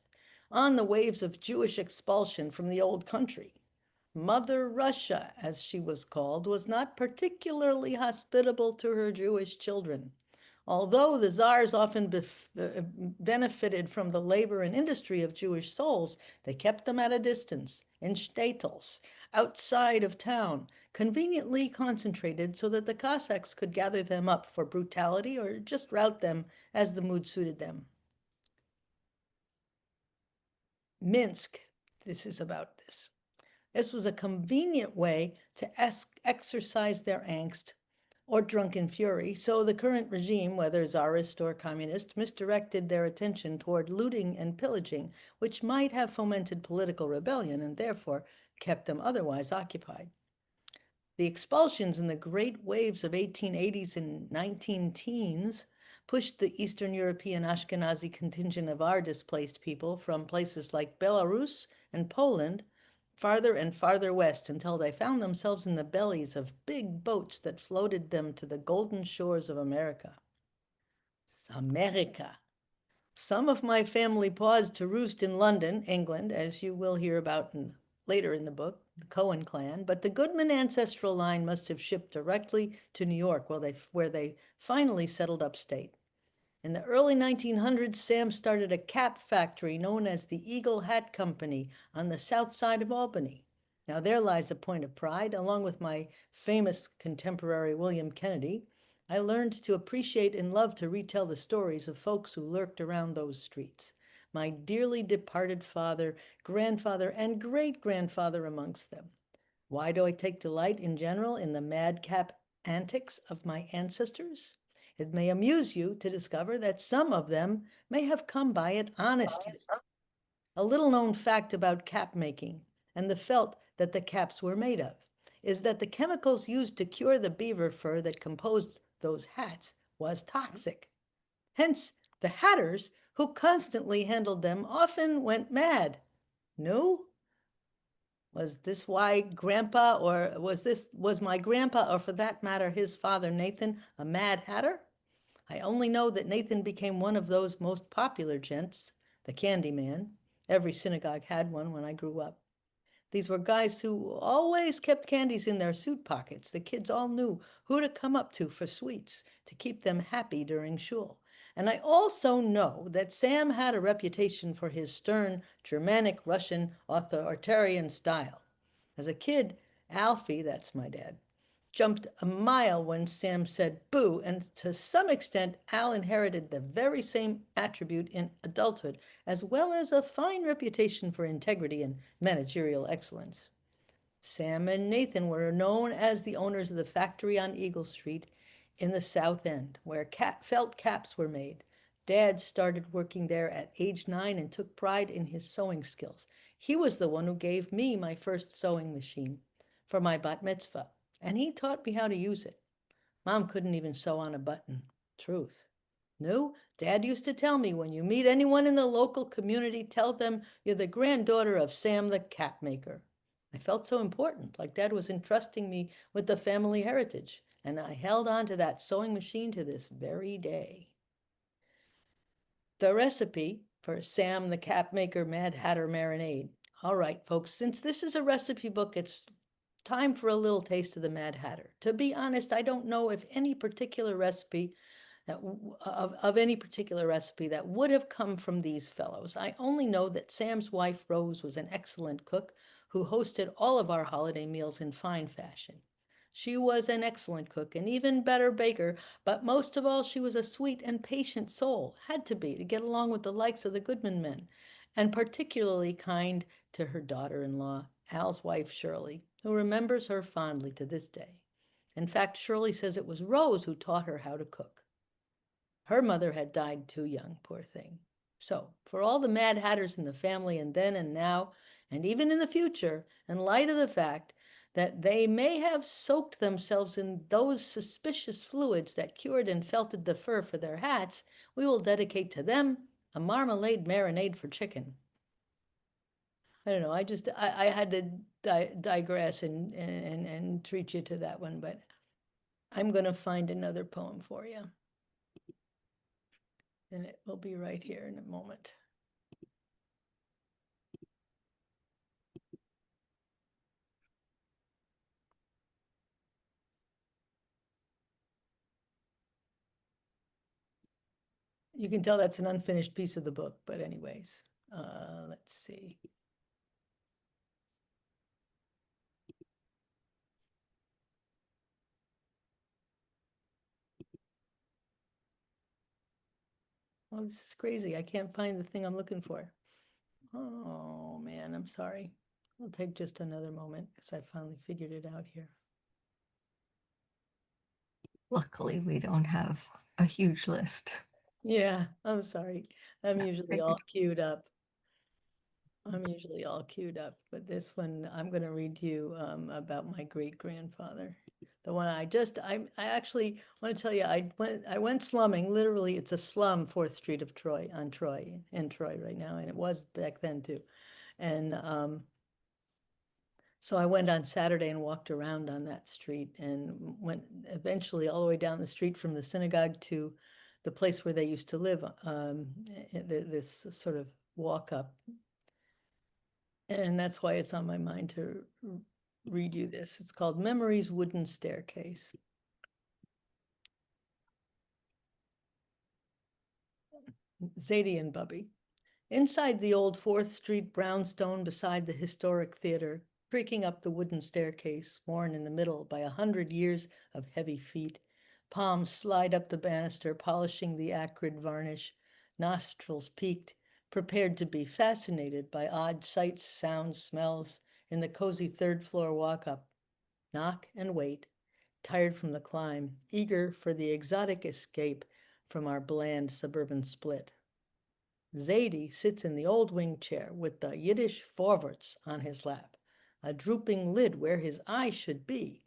on the waves of Jewish expulsion from the old country. Mother Russia, as she was called, was not particularly hospitable to her Jewish children. Although the czars often benefited from the labor and industry of Jewish souls, they kept them at a distance, in shtetls, outside of town, conveniently concentrated so that the Cossacks could gather them up for brutality or just rout them as the mood suited them. Minsk, this is about this. This was a convenient way to exercise their angst or drunken fury, so the current regime, whether czarist or communist, misdirected their attention toward looting and pillaging, which might have fomented political rebellion and therefore kept them otherwise occupied. The expulsions and the great waves of 1880s and 19-teens pushed the Eastern European Ashkenazi contingent of our displaced people from places like Belarus and Poland farther and farther west until they found themselves in the bellies of big boats that floated them to the golden shores of America. America. Some of my family paused to roost in London, England, as you will hear about later in the book, the Cohen clan, but the Goodman ancestral line must have shipped directly to New York, where they finally settled upstate. In the early 1900s, Sam started a cap factory known as the Eagle Hat Company on the south side of Albany. Now there lies a point of pride. Along with my famous contemporary William Kennedy, I learned to appreciate and love to retell the stories of folks who lurked around those streets. My dearly departed father, grandfather, and great-grandfather amongst them. Why do I take delight in general in the madcap antics of my ancestors? It may amuse you to discover that some of them may have come by it honestly. A little-known fact about cap making and the felt that the caps were made of is that the chemicals used to cure the beaver fur that composed those hats was toxic. Hence, the hatters who constantly handled them often went mad. No? Was this why Grandpa, or was my grandpa, or for that matter, his father Nathan, a mad hatter? I only know that Nathan became one of those most popular gents, the candy man. Every synagogue had one when I grew up. These were guys who always kept candies in their suit pockets. The kids all knew who to come up to for sweets to keep them happy during shul. And I also know that Sam had a reputation for his stern, Germanic, Russian, authoritarian style. As a kid, Alfie, that's my dad, jumped a mile when Sam said boo, and to some extent, Al inherited the very same attribute in adulthood, as well as a fine reputation for integrity and managerial excellence. Sam and Nathan were known as the owners of the factory on Eagle Street in the South End, where felt caps were made. Dad started working there at age 9 and took pride in his sewing skills. He was the one who gave me my first sewing machine for my bat mitzvah, and he taught me how to use it. Mom couldn't even sew on a button. Truth. No, Dad used to tell me, when you meet anyone in the local community, tell them you're the granddaughter of Sam the cap maker. I felt so important, like Dad was entrusting me with the family heritage, and I held on to that sewing machine to this very day. The recipe for Sam the Cap Maker Mad Hatter Marinade. All right, folks, since this is a recipe book, it's time for a little taste of the Mad Hatter. To be honest, I don't know if any particular recipe of any particular recipe that would have come from these fellows. I only know that Sam's wife, Rose, was an excellent cook who hosted all of our holiday meals in fine fashion. She was an excellent cook, an even better baker, but most of all, she was a sweet and patient soul, had to be, to get along with the likes of the Goodman men, and particularly kind to her daughter-in-law, Al's wife, Shirley, who remembers her fondly to this day. In fact, Shirley says it was Rose who taught her how to cook. Her mother had died too young, poor thing. So, for all the Mad Hatters in the family, and then and now, and even in the future, in light of the fact that they may have soaked themselves in those suspicious fluids that cured and felted the fur for their hats, we will dedicate to them a marmalade marinade for chicken. I don't know, I had to digress and treat you to that one, but I'm going to find another poem for you. And it will be right here in a moment. You can tell that's an unfinished piece of the book, but anyways, let's see. Oh, this is crazy. I can't find the thing I'm looking for. Oh, man, I'm sorry. It'll take just another moment because I finally figured it out here. Luckily, we don't have a huge list. Yeah, I'm sorry. I'm Yeah, usually all queued up. But this one I'm going to read you about my great-grandfather. The one I actually want to tell you, I went slumming. Literally, it's a slum, 4th Street of Troy, in Troy right now, and it was back then too. And so I went on Saturday and walked around on that street and went eventually all the way down the street from the synagogue to the place where they used to live, this sort of walk up. And that's why it's on my mind to read you this. It's called Memory's Wooden Staircase. Zadie and Bubby. Inside the old 4th Street brownstone beside the historic theater, creaking up the wooden staircase, worn in the middle by 100 years of heavy feet, palms slide up the banister, polishing the acrid varnish, nostrils peaked, prepared to be fascinated by odd sights, sounds, smells in the cozy 3rd floor walk-up. Knock and wait, tired from the climb, eager for the exotic escape from our bland suburban split. Zadie sits in the old wing chair with the Yiddish Vorwärts on his lap, a drooping lid where his eye should be,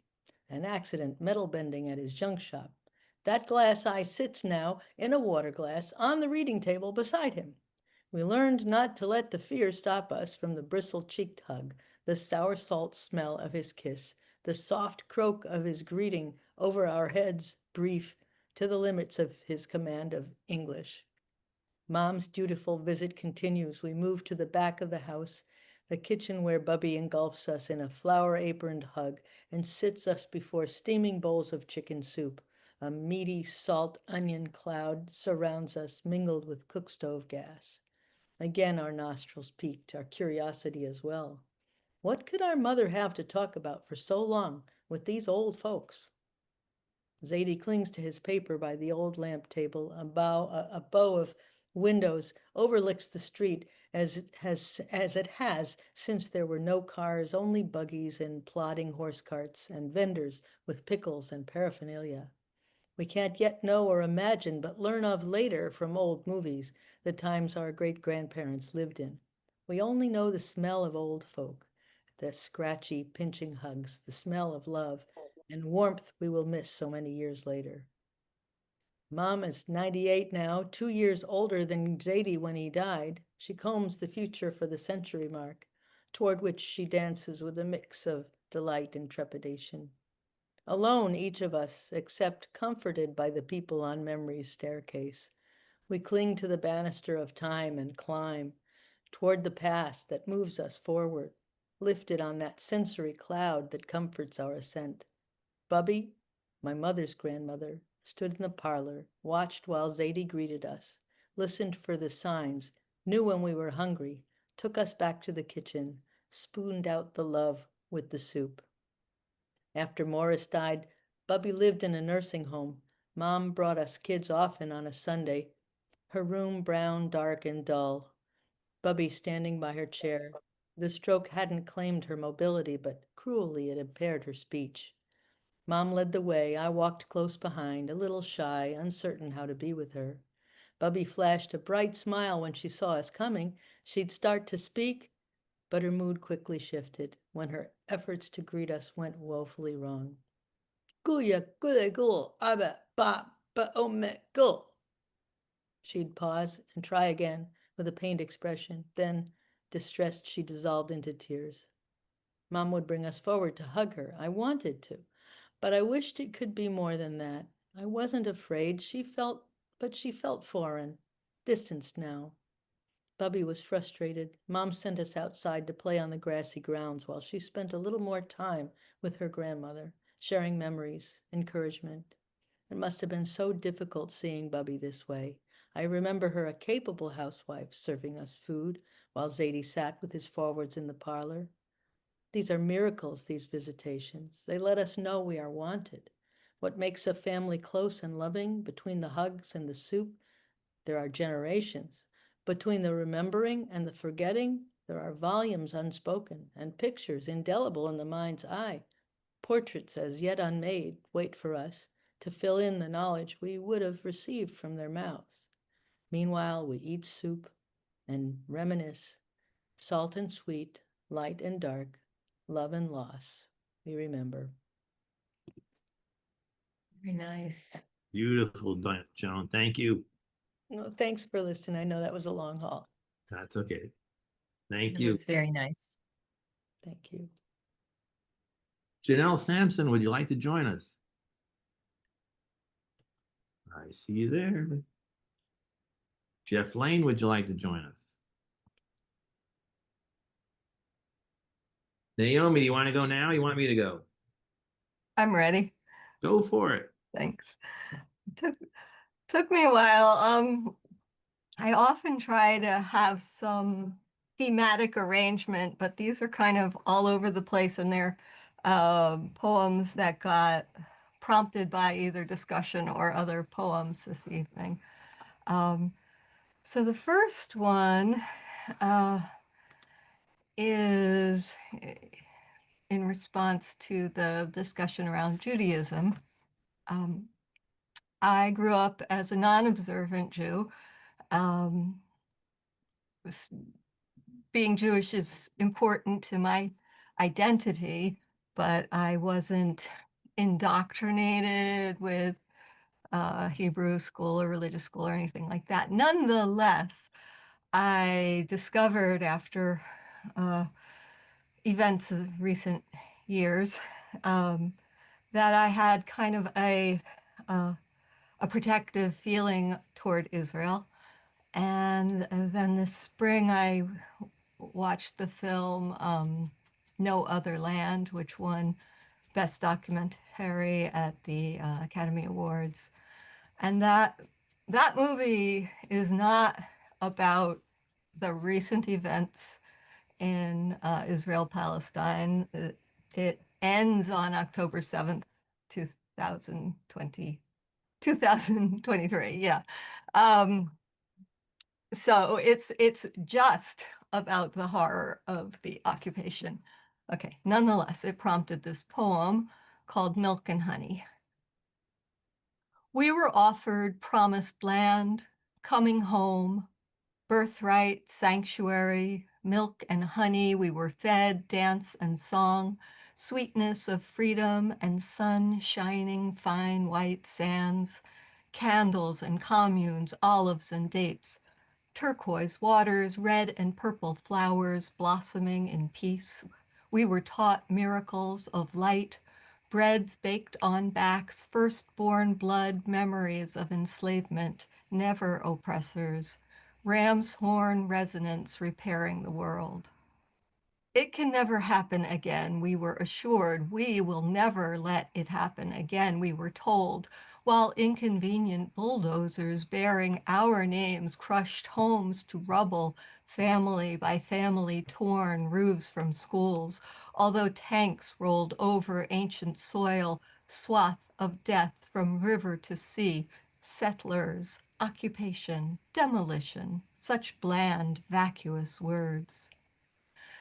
an accident metal bending at his junk shop. That glass eye sits now in a water glass on the reading table beside him. We learned not to let the fear stop us from the bristle-cheeked hug, the sour salt smell of his kiss, the soft croak of his greeting over our heads, brief, to the limits of his command of English. Mom's dutiful visit continues. We move to the back of the house, the kitchen where Bubby engulfs us in a flower-aproned hug and sits us before steaming bowls of chicken soup. A meaty salt onion cloud surrounds us, mingled with cook stove gas. Again, our nostrils peaked, our curiosity as well. What could our mother have to talk about for so long with these old folks? Zadie clings to his paper by the old lamp table. A bow of windows overlooks the street as it has since there were no cars, only buggies and plodding horse carts and vendors with pickles and paraphernalia. We can't yet know or imagine, but learn of later from old movies, the times our great-grandparents lived in. We only know the smell of old folk, the scratchy, pinching hugs, the smell of love, and warmth we will miss so many years later. Mom is 98 now, 2 years older than Zadie when he died. She combs the future for the century mark, toward which she dances with a mix of delight and trepidation. Alone, each of us, except comforted by the people on memory's staircase. We cling to the banister of time and climb toward the past that moves us forward, lifted on that sensory cloud that comforts our ascent. Bubby, my mother's grandmother, stood in the parlor, watched while Zadie greeted us, listened for the signs, knew when we were hungry, took us back to the kitchen, spooned out the love with the soup. After Morris died, Bubby lived in a nursing home. Mom brought us kids often on a Sunday, her room brown, dark, and dull. Bubby standing by her chair. The stroke hadn't claimed her mobility, but cruelly it impaired her speech. Mom led the way. I walked close behind, a little shy, uncertain how to be with her. Bubby flashed a bright smile when she saw us coming. She'd start to speak, but her mood quickly shifted when her efforts to greet us went woefully wrong. Guya gule gul abe ba ba ome gul. She'd pause and try again with a pained expression. Then, distressed, she dissolved into tears. Mom would bring us forward to hug her. I wanted to, but I wished it could be more than that. I wasn't afraid. She felt foreign, distanced now. Bubby was frustrated. Mom sent us outside to play on the grassy grounds while she spent a little more time with her grandmother, sharing memories, encouragement. It must have been so difficult seeing Bubby this way. I remember her a capable housewife serving us food while Zadie sat with his forwards in the parlor. These are miracles, these visitations. They let us know we are wanted. What makes a family close and loving? Between the hugs and the soup, there are generations. Between the remembering and the forgetting, there are volumes unspoken and pictures indelible in the mind's eye. Portraits as yet unmade wait for us to fill in the knowledge we would have received from their mouths. Meanwhile, we eat soup and reminisce, salt and sweet, light and dark, love and loss. We remember. Very nice. Beautiful, Joan. Thank you. No, thanks for listening. I know that was a long haul. That's okay. Thank It you. was very nice. Thank you. Janelle Sampson, would you like to join us? I see you there. Jeff Layne, would you like to join us? Naomi, do you want to go now? You want me to go? I'm ready. Go for it. Thanks. Took me a while. I often try to have some thematic arrangement, but these are kind of all over the place, and they're poems that got prompted by either discussion or other poems this evening. So the first one is in response to the discussion around Judaism. I grew up as a non-observant Jew. Being Jewish is important to my identity, but I wasn't indoctrinated with Hebrew school or religious school or anything like that. Nonetheless, I discovered after events of recent years that I had kind of a protective feeling toward Israel. And then this spring, I watched the film No Other Land, which won Best Documentary at the Academy Awards. And that movie is not about the recent events in Israel-Palestine. It ends on October 7th, 2023. Yeah. So it's just about the horror of the occupation. Okay, nonetheless, it prompted this poem called Milk and Honey. We were offered promised land, coming home, birthright, sanctuary, milk and honey. We were fed dance and song, sweetness of freedom and sun shining fine white sands, candles and communes, olives and dates, turquoise waters, red and purple flowers blossoming in peace. We were taught miracles of light, breads baked on backs, firstborn blood, memories of enslavement, never oppressors, ram's horn resonance repairing the world. It can never happen again, we were assured. We will never let it happen again, we were told, while inconvenient bulldozers bearing our names crushed homes to rubble, family by family torn, roofs from schools, although tanks rolled over ancient soil, swath of death from river to sea, settlers, occupation, demolition, such bland, vacuous words.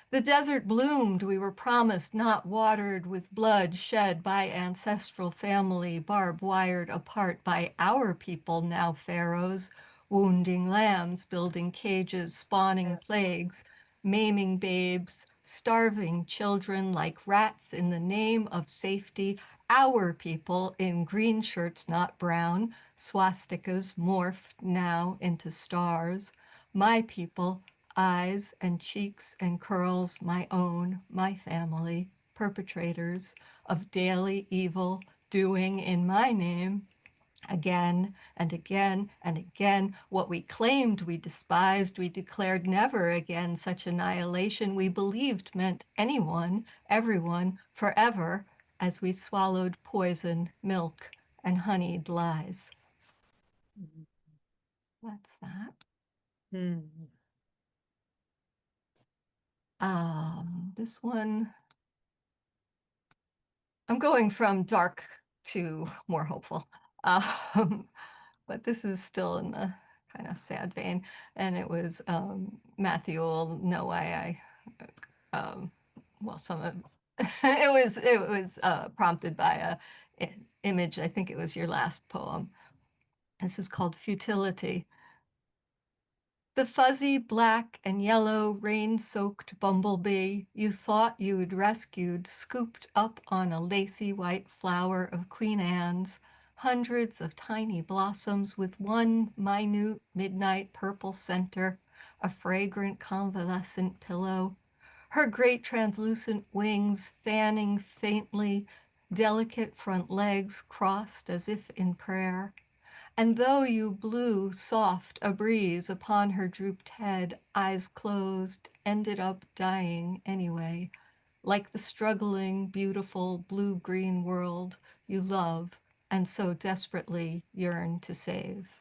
The desert bloomed, we were promised, not watered with blood shed by ancestral family, barbed wired apart by our people, now pharaohs, wounding lambs, building cages, spawning plagues, maiming babes, starving children like rats in the name of safety, our people in green shirts, not brown, swastikas morphed now into stars, my people, eyes and cheeks and curls, my own, my family, perpetrators of daily evil, doing in my name, again and again and again, what we claimed we despised, we declared never again such annihilation we believed meant anyone, everyone, forever, as we swallowed poison, milk, and honeyed lies. That's that. This one, I'm going from dark to more hopeful, but this is still in the kind of sad vein. And it was Matthew will know why well, some of it was prompted by an image. I think it was your last poem. This is called Futility. The fuzzy black and yellow rain-soaked bumblebee you thought you'd rescued scooped up on a lacy white flower of Queen Anne's, hundreds of tiny blossoms with one minute midnight purple center, a fragrant convalescent pillow, her great translucent wings fanning faintly, delicate front legs crossed as if in prayer. And though you blew soft a breeze upon her drooped head, eyes closed, ended up dying anyway, like the struggling, beautiful blue-green world you love and so desperately yearn to save.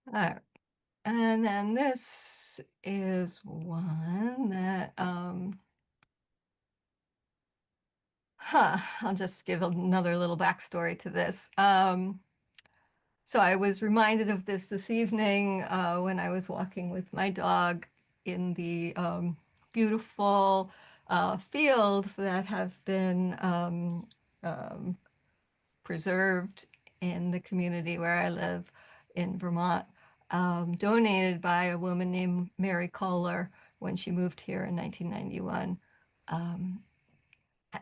All right. And then this is one that I'll just give another little backstory to this. So I was reminded of this evening when I was walking with my dog in the beautiful fields that have been preserved in the community where I live in Vermont, donated by a woman named Mary Kohler when she moved here in 1991.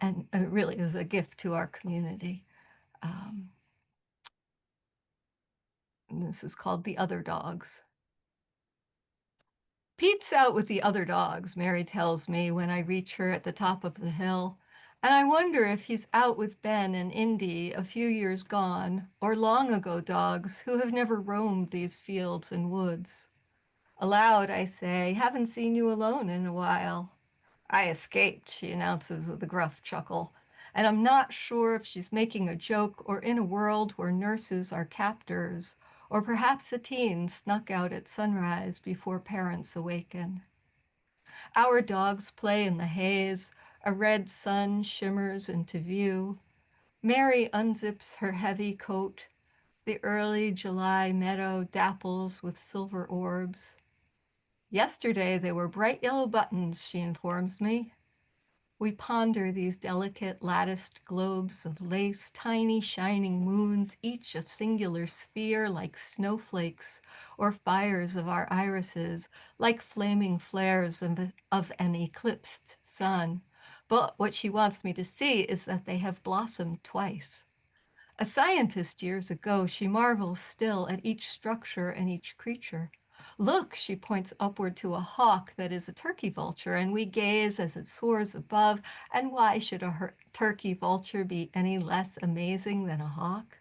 And it really is a gift to our community. And this is called The Other Dogs. Pete's out with the other dogs, Mary tells me when I reach her at the top of the hill. And I wonder if he's out with Ben and Indy, a few years gone, or long ago dogs who have never roamed these fields and woods. Aloud, I say, haven't seen you alone in a while. I escaped, she announces with a gruff chuckle. And I'm not sure if she's making a joke or in a world where nurses are captors, or perhaps a teen snuck out at sunrise before parents awaken. Our dogs play in the haze. A red sun shimmers into view. Mary unzips her heavy coat. The early July meadow dapples with silver orbs. Yesterday they were bright yellow buttons, she informs me. We ponder these delicate latticed globes of lace, tiny shining moons, each a singular sphere like snowflakes, or fires of our irises, like flaming flares of an eclipsed sun. But what she wants me to see is that they have blossomed twice. A scientist years ago, she marvels still at each structure and each creature. Look, she points upward to a hawk that is a turkey vulture, and we gaze as it soars above. And why should a turkey vulture be any less amazing than a hawk?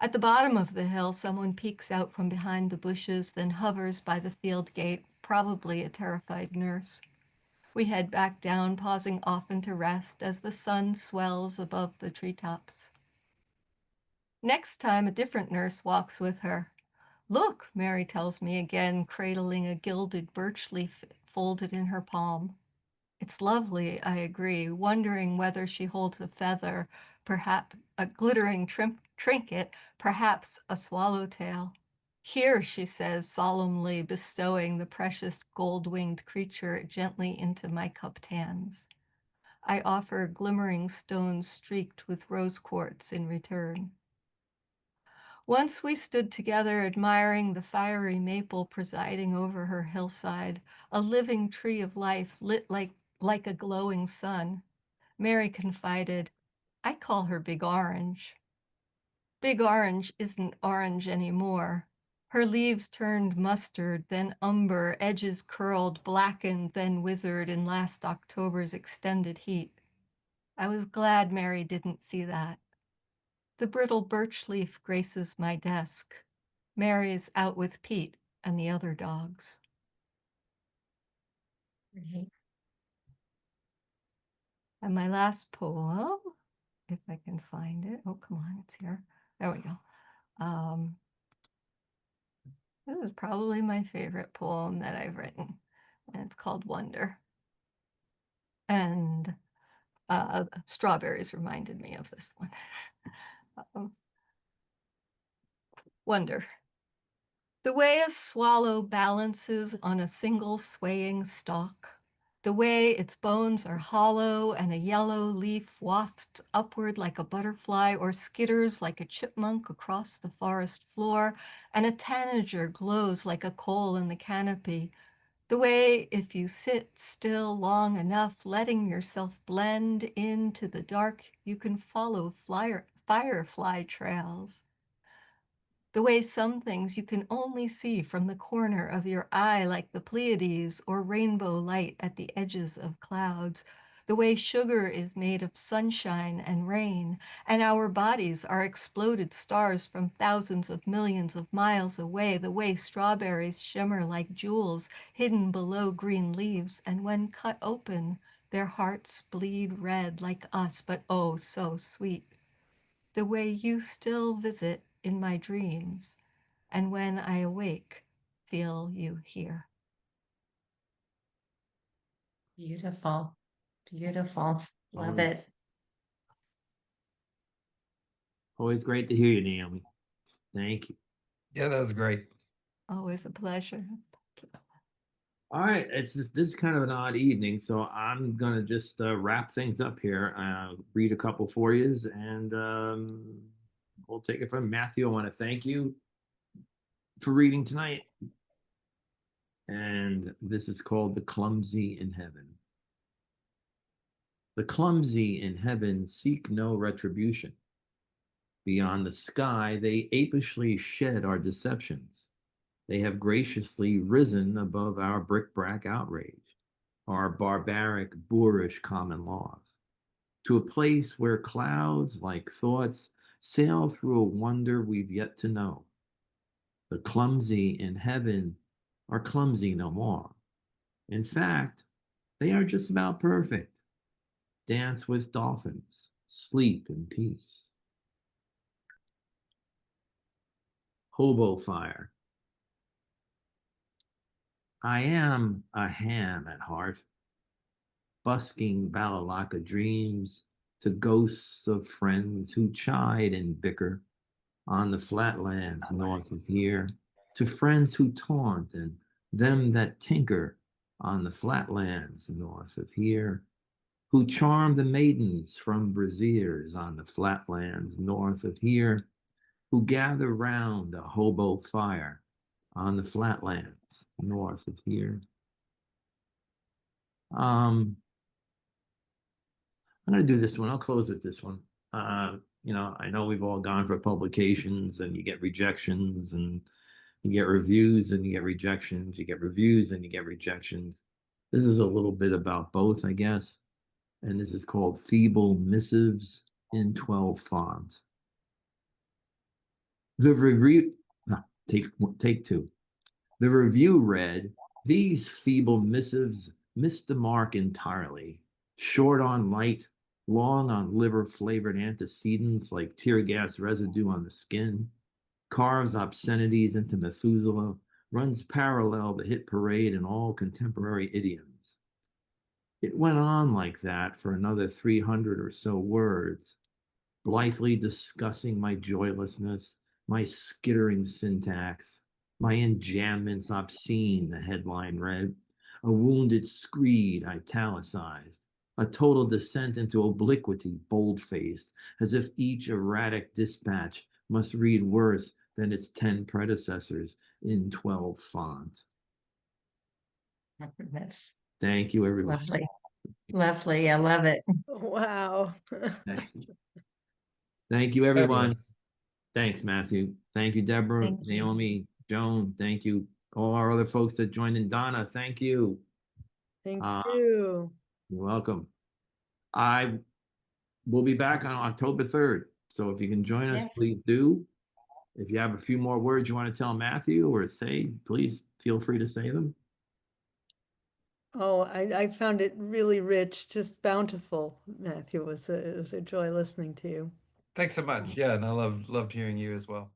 At the bottom of the hill, someone peeks out from behind the bushes, then hovers by the field gate, probably a terrified nurse. We head back down, pausing often to rest as the sun swells above the treetops. Next time, a different nurse walks with her. Look, Mary tells me again, cradling a gilded birch leaf folded in her palm. It's lovely, I agree, wondering whether she holds a feather, perhaps a glittering trinket, perhaps a swallowtail. Here, she says, solemnly bestowing the precious gold-winged creature gently into my cupped hands. I offer glimmering stones streaked with rose quartz in return. Once we stood together admiring the fiery maple presiding over her hillside, a living tree of life lit like a glowing sun. Mary confided, I call her Big Orange. Big Orange isn't orange anymore. Her leaves turned mustard, then umber, edges curled, blackened, then withered in last October's extended heat. I was glad Mary didn't see that. The brittle birch leaf graces my desk. Mary's out with Pete and the other dogs. Right. And my last poem, if I can find it. Oh, come on, it's here. There we go. This is probably my favorite poem that I've written, and it's called Wonder. And strawberries reminded me of this one. Wonder. The way a swallow balances on a single swaying stalk, the way its bones are hollow and a yellow leaf wafts upward like a butterfly or skitters like a chipmunk across the forest floor, and a tanager glows like a coal in the canopy, the way if you sit still long enough, letting yourself blend into the dark, you can follow firefly trails. The way some things you can only see from the corner of your eye, like the Pleiades or rainbow light at the edges of clouds. The way sugar is made of sunshine and rain, and our bodies are exploded stars from thousands of millions of miles away. The way strawberries shimmer like jewels hidden below green leaves, and when cut open, their hearts bleed red like us, but oh, so sweet. The way you still visit in my dreams, and when I awake, feel you here. Beautiful. Beautiful. Love Always, it. always great to hear you, Naomi. Thank you. Yeah, that was great. Always a pleasure. All right, this is kind of an odd evening, so I'm gonna just wrap things up here. Read a couple for you, and we'll take it from Matthew. I want to thank you for reading tonight, and this is called "The Clumsy in Heaven." The clumsy in heaven seek no retribution. Beyond the sky, they apishly shed our deceptions. They have graciously risen above our bric-a-brac outrage, our barbaric, boorish common laws, to a place where clouds, like thoughts, sail through a wonder we've yet to know. The clumsy in heaven are clumsy no more. In fact, they are just about perfect. Dance with dolphins, sleep in peace. Hobo fire. I am a ham at heart, busking Balalaka dreams to ghosts of friends who chide and bicker on the flatlands north of here, to friends who taunt and them that tinker on the flatlands north of here, who charm the maidens from braziers on the flatlands north of here, who gather round a hobo fire on the flatlands north of here. I'm going to do this one. I'll close with this one. You know, I know we've all gone for publications and you get rejections and you get reviews and you get rejections, you get reviews and you get rejections. This is a little bit about both, I guess. And this is called Feeble Missives in 12 fonts. The review, no, take two. The review read, these feeble missives missed the mark entirely. Short on light, long on liver-flavored antecedents like tear gas residue on the skin, carves obscenities into Methuselah, runs parallel the hit parade in all contemporary idioms. It went on like that for another 300 or so words, blithely discussing my joylessness, my skittering syntax, my enjambments obscene, the headline read, a wounded screed italicized, a total descent into obliquity bold-faced, as if each erratic dispatch must read worse than its 10 predecessors in 12 fonts. That's Thank you, everyone. lovely. Lovely. I love it. Wow. Thank you, everyone. Fabulous. Thanks, Matthew. Thank you, Deborah, Thank you. Naomi, Joan. Thank you. All our other folks that joined in. Donna, thank you. Thank Uh, you. You're welcome. I will be back on October 3rd. So if you can join us, Yes. please do. If you have a few more words you want to tell Matthew or say, please feel free to say them. Oh, I found it really rich, just bountiful, Matthew. It was a joy listening to you. Thanks so much. Yeah, and I loved hearing you as well.